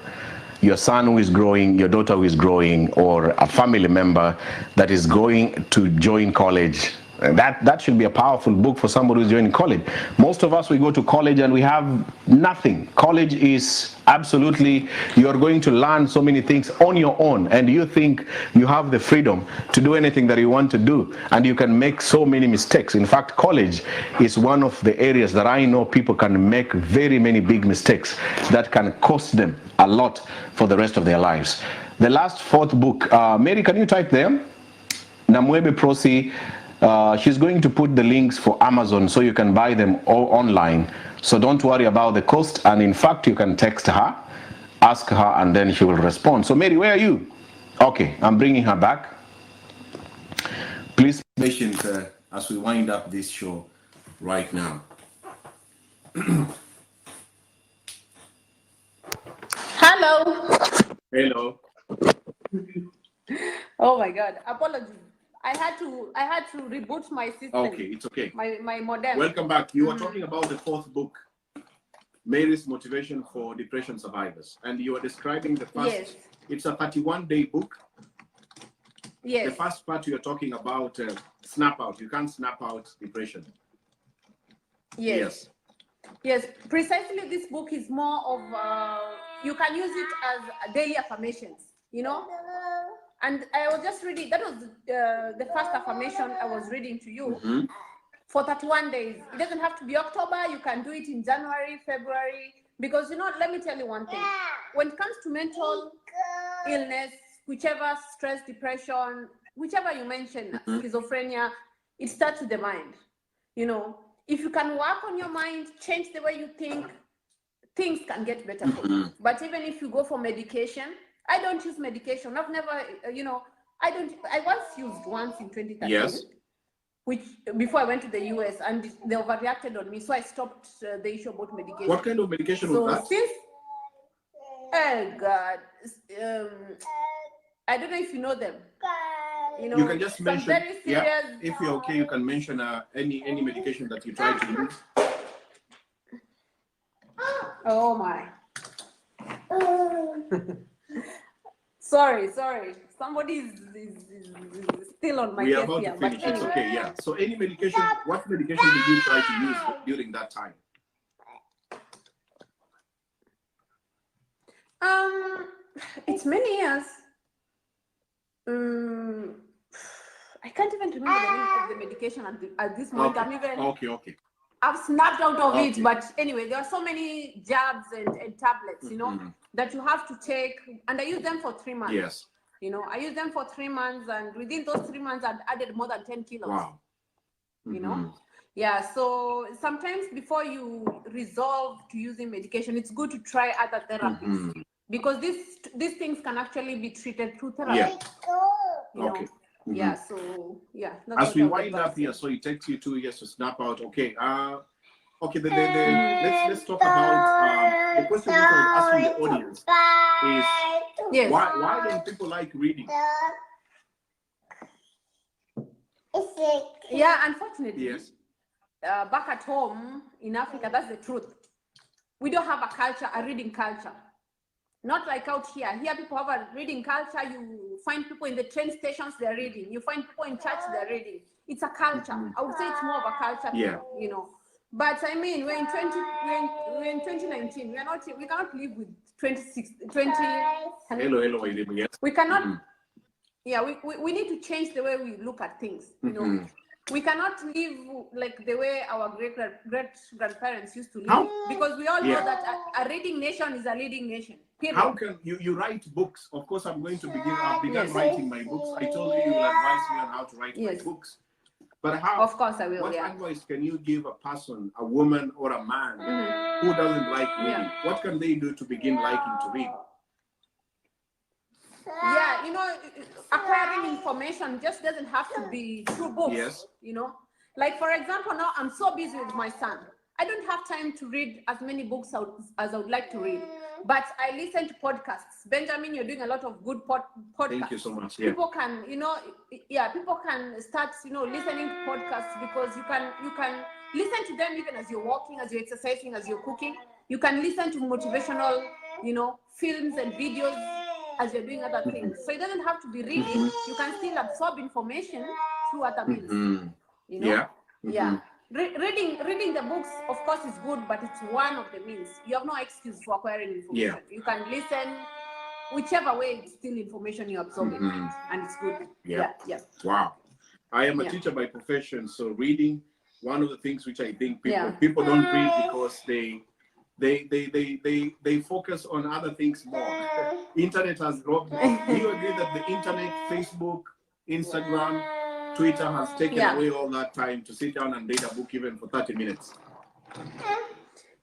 your son who is growing, your daughter who is growing, or a family member that is going to join college. And that should be a powerful book for somebody who's joining college. Most of us, we go to college and we have nothing. College is absolutely, you're going to learn so many things on your own, and you think you have the freedom to do anything that you want to do, and you can make so many mistakes. In fact, college is one of the areas that I know people can make very many big mistakes that can cost them a lot for the rest of their lives. The last 4th book, Mary, can you type there? Namwebe Prosi. She's going to put the links for Amazon so you can buy them all online. So don't worry about the cost. And in fact, you can text her, ask her, and then she will respond. So Mary, where are you? Okay, I'm bringing her back. Please be patient as we wind up this show right now. Hello. Hello. Oh my God. Apologies. I had to reboot my system. Okay, it's okay. My modem. Welcome back. You were talking about the 4th book, Mary's Motivation for Depression Survivors, and you were describing the first. Yes. It's a 31-day book. Yes. The first part you're talking about snap out. You can't snap out depression. Yes. Yes, precisely. This book is more of, you can use it as daily affirmations, you know? And I was just reading, that was the first affirmation I was reading to you for 31 days. It doesn't have to be October. You can do it in January, February, because, you know, let me tell you one thing. When it comes to mental illness, whichever stress, depression, whichever you mention, schizophrenia, it starts with the mind, you know? If you can work on your mind, change the way you think, things can get better for you. But even if you go for medication, I don't use medication. I've never, you know, I once used once in 2013, Yes. which before I went to the US, and they overreacted on me. So I stopped the issue about medication. What kind of medication So was that? since, oh God, I don't know if you know them. You know, You can just mention, very serious, if you're okay, you can mention any medication that you try to use. Oh my. sorry. Somebody is still on my We are case about here. to finish. But It's anyway. okay, yeah. So any medication, what medication did you try to use during that time? It's many years. I can't even remember the name of the medication at this moment. Okay. I've snapped out of it, but anyway, there are so many jabs and tablets, you know, that you have to take, and I use them for 3 months. Yes. You know, I used them for 3 months, and within those 3 months, I'd added more than 10 kilos. Wow. You know, yeah. So sometimes before you resolve to using medication, it's good to try other therapies because these things can actually be treated through therapy. Yeah. You know? Okay. Yeah. So yeah. As we wind up here, so it takes you 2 years to snap out. Okay. Okay. Let's talk about the question which I was asking the audience is why don't people like reading? Yeah, unfortunately, Yes. back at home in Africa, that's the truth. We don't have a reading culture. Not like out here. Here, people have a reading culture. You find people in the train stations, they're reading. You find people in church, they're reading. It's a culture. I would say it's more of a culture, you know. But I mean, we're in 2019. We cannot live with 20. Hello, yes. We cannot. Yeah, we need to change the way we look at things. You know, we cannot live like the way our great grandparents used to live, because we all know that a reading nation is a leading nation. Period. How can you write books? Of course, I'm going to begin writing my books. I told you will advise me on how to write my books. But how? Of course, I will. What advice can you give a person, a woman or a man who doesn't like reading? What can they do to begin liking to read? Yeah, you know, acquiring information just doesn't have to be through books. Yes. You know, like for example, now I'm so busy with my son. I don't have time to read as many books as I would like to read, but I listen to podcasts. Benjamin, you're doing a lot of good podcasts. Thank you so much. Yeah. People can, you know, people can start, you know, listening to podcasts because you can listen to them even as you're walking, as you're exercising, as you're cooking. You can listen to motivational, you know, films and videos as you're doing other things. So it doesn't have to be reading. You can still absorb information through other means. You know? Yeah. Reading the books, of course, is good, but it's one of the means. You have no excuse for acquiring information. You can listen, whichever way, it's still information you're absorbing, and it's good. Yeah. Wow. I am a teacher by profession, so reading, one of the things which I think people don't read because they focus on other things more. Internet has robbed. Do you agree that the internet, Facebook, Instagram, Twitter has taken away all that time to sit down and read a book even for 30 minutes?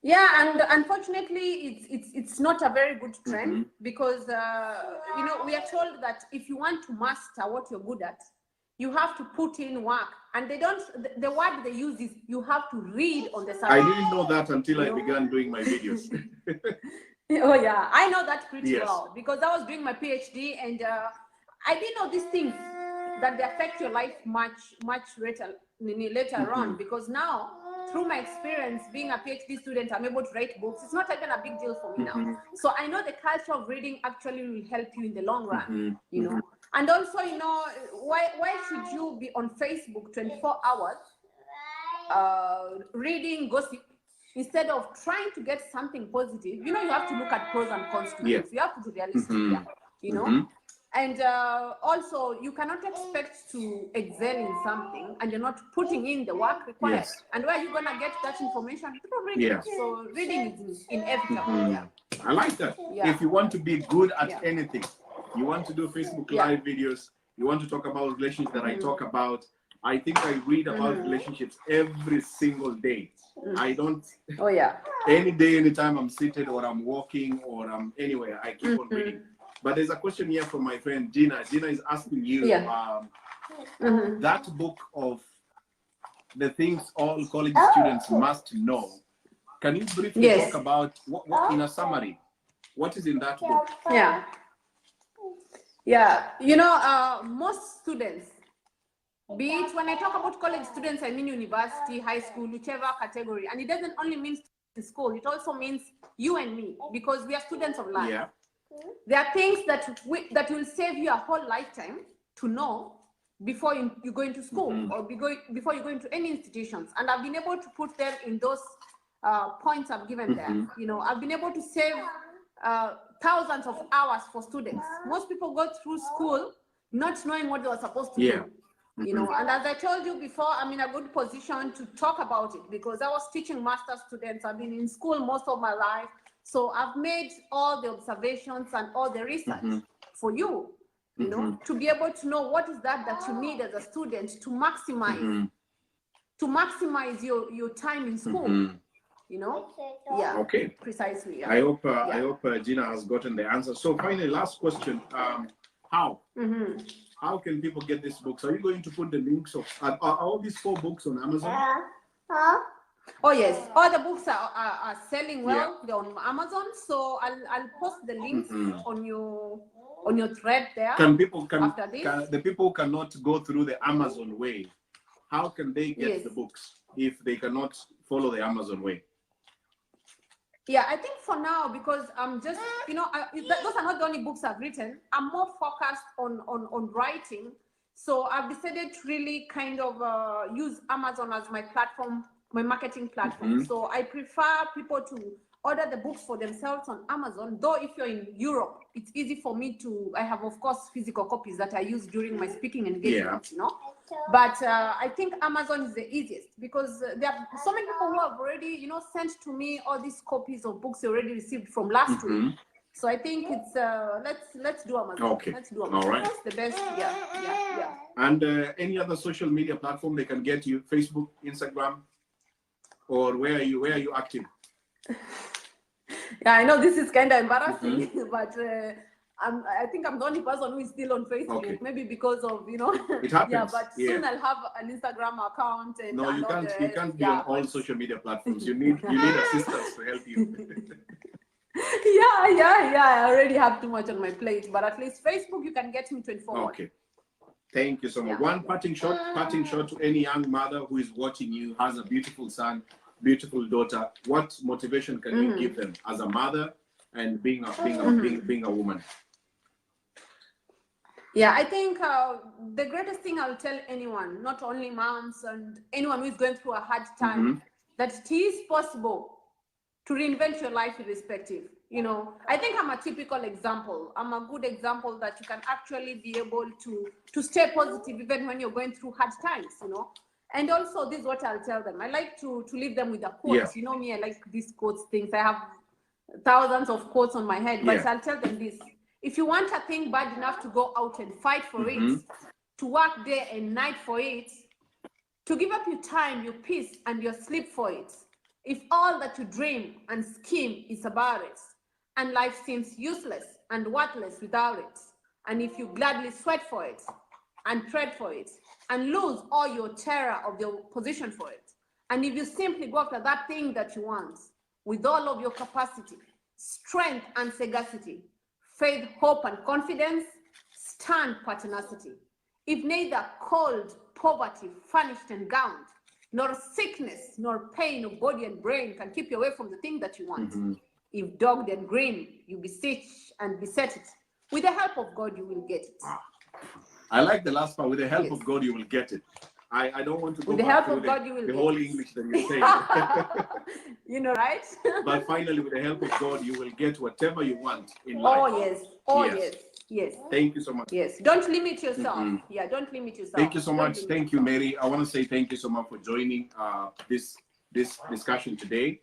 Yeah, and unfortunately, it's not a very good trend because you know, we are told that if you want to master what you're good at, you have to put in work, and they don't. The word they use is you have to read on the subject. I didn't know that until I began doing my videos. Oh yeah, I know that pretty well because I was doing my PhD, and I didn't know these things that they affect your life much later on, because now through my experience being a PhD student, I'm able to write books. It's not even a big deal for me now. So I know the culture of reading actually will help you in the long run, you know. And also, you know, why should you be on Facebook 24 hours reading gossip instead of trying to get something positive? You know, you have to look at pros and cons to things. You have to be realistic here, you know. And also, you cannot expect to excel in something and you're not putting in the work required. And where are you going to get that information? Through reading. So reading is inevitable. I like that. If you want to be good at anything, you want to do Facebook Live videos, you want to talk about relationships that I talk about, I think I read about relationships every single day. I don't, any day, anytime I'm seated or I'm walking or I'm anywhere, I keep on reading. But there's a question here from my friend Gina. Gina is asking you that book of the things all college students must know. Can you briefly talk about what in a summary? What is in that book? You know, most students, be it when I talk about college students, I mean university, high school, whichever category, and it doesn't only mean school, it also means you and me, because we are students of life. There are things that will save you a whole lifetime to know before you go into school or before you go into any institutions. And I've been able to put them in those points I've given there. You know, I've been able to save thousands of hours for students. Most people go through school not knowing what they were supposed to do. You know, and as I told you before, I'm in a good position to talk about it because I was teaching master's students. I've been in school most of my life. So I've made all the observations and all the research for you, you know, to be able to know what is that you need as a student to maximize your time in school. You know, precisely. I hope Gina has gotten the answer. So finally, last question: how can people get these books? Are you going to put the links of are all these 4 books on Amazon? Oh yes, all the books are selling well. They're on Amazon, so I'll post the links on your thread there. Can the people cannot go through the Amazon way? How can they get the books if they cannot follow the Amazon way? Yeah, I think for now, because I'm just, you know, those are not the only books I've written. I'm more focused on writing. So I've decided to really kind of use Amazon as my platform, my marketing platform. So I prefer people to order the books for themselves on Amazon. Though if you're in Europe, it's easy for me to, I have, of course, physical copies that I use during my speaking engagements, you know. But I think Amazon is the easiest because there are so many people who have already, you know, sent to me all these copies of books they already received from last week. So I think it's let's do Amazon. Let's do Amazon. All right. That's the best. Yeah. And any other social media platform they can get you? Facebook, Instagram, or where are you active? Yeah, I know this is kind of embarrassing, but I think I'm the only person who is still on Facebook. Maybe because of, you know. It happens. Yeah, but soon I'll have an Instagram account. And no, you can't be on all social media platforms. You need assistants to help you. Yeah. I already have too much on my plate, but at least Facebook you can get me 24. Okay. Thank you so much. One parting shot to any young mother who is watching you, has a beautiful son, beautiful daughter. What motivation can you give them as a mother and being a woman? Yeah, I think the greatest thing I'll tell anyone, not only moms and anyone who is going through a hard time, that it is possible to reinvent your life irrespective. You know, I think I'm a typical example. I'm a good example that you can actually be able to stay positive even when you're going through hard times, you know. And also, this is what I'll tell them. I like to leave them with a quote. Yeah. You know me, I like these quotes things. I have thousands of quotes on my head, but I'll tell them this. If you want a thing bad enough to go out and fight for it, to work day and night for it, to give up your time, your peace, and your sleep for it, if all that you dream and scheme is about it, and life seems useless and worthless without it, and if you gladly sweat for it, and tread for it, and lose all your terror of your position for it, and if you simply go after that thing that you want, with all of your capacity, strength and sagacity, faith, hope, and confidence, stand pertinacity. If neither cold, poverty, furnished and gowned, nor sickness, nor pain of body and brain can keep you away from the thing that you want. If dogged and grim, you beseech and beset it, with the help of God, you will get it. I like the last part. With the help Yes. of God, you will get it. I don't want to go With the back help to of God, you will the get whole it. English that you're saying. You know, right? But finally, with the help of God, you will get whatever you want in life. Oh, yes. Oh, Yes. yes. Yes. Thank you so much. Yes. Don't limit yourself. Mhm. Yeah, don't limit yourself. Thank you so Don't much. limit Thank you, yourself. Mary. I want to say thank you so much for joining this discussion today.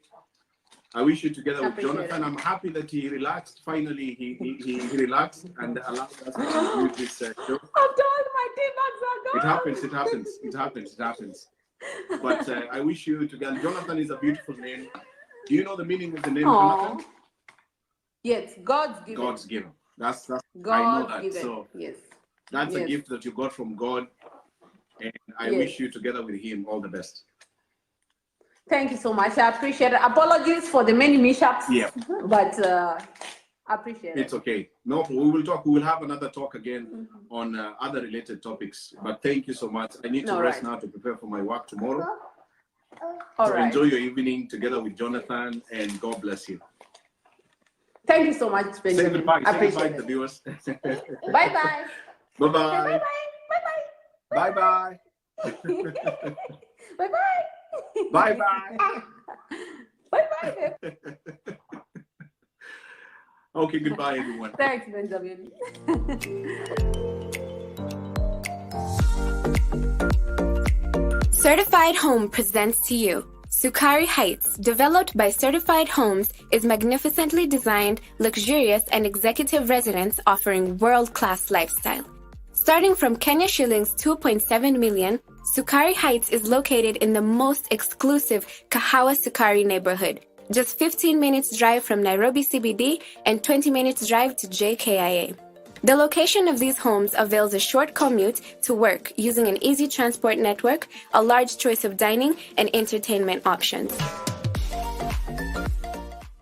I wish you together with Appreciate Jonathan. it. I'm happy that he relaxed. Finally, he relaxed and allowed us to do this show. I'm done. My tea bags are gone. It happens. It happens. It happens. It happens. But I wish you together. Jonathan is a beautiful name. Do you know the meaning of the name Aw. Jonathan? Yes, God's given. God's given. That's I know God's that. given. So Yes. that's a Yes. gift that you got from God, and I Yes. wish you together with Him all the best. Thank you so much. I appreciate it. Apologies for the many mishaps. Yeah. But I appreciate It's it. okay. No, we will talk. We will have another talk again on other related topics. But thank you so much. I need to All rest right. now to prepare for my work tomorrow. All So right. enjoy your evening together with Jonathan, and God bless you. Thank you so much, Say Benjamin. goodbye. I Say goodbye appreciate to the it. viewers. Bye-bye. Bye-bye. Bye-bye. Bye-bye. Bye-bye. Bye-bye. Bye-bye. Okay, goodbye, everyone. Thanks, Benjamin. Certified Home presents to you Sukari Heights, developed by Certified Homes, is magnificently designed, luxurious, and executive residence offering world-class lifestyle. Starting from Kenya shillings 2.7 million, Sukari Heights is located in the most exclusive Kahawa Sukari neighborhood, just 15 minutes drive from Nairobi CBD and 20 minutes drive to JKIA. The location of these homes avails a short commute to work using an easy transport network, a large choice of dining and entertainment options.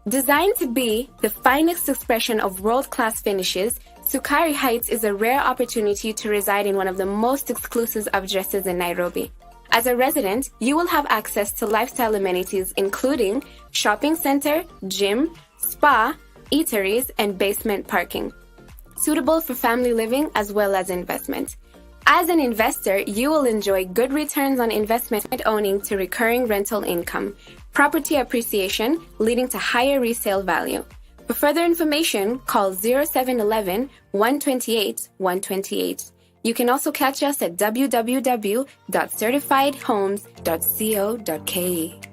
Designed to be the finest expression of world-class finishes, Sukari Heights is a rare opportunity to reside in one of the most exclusive addresses in Nairobi. As a resident, you will have access to lifestyle amenities including shopping center, gym, spa, eateries, and basement parking, suitable for family living as well as investment. As an investor, you will enjoy good returns on investment owning to recurring rental income, property appreciation leading to higher resale value. For further information, call 0711 128 128. You can also catch us at www.certifiedhomes.co.ke.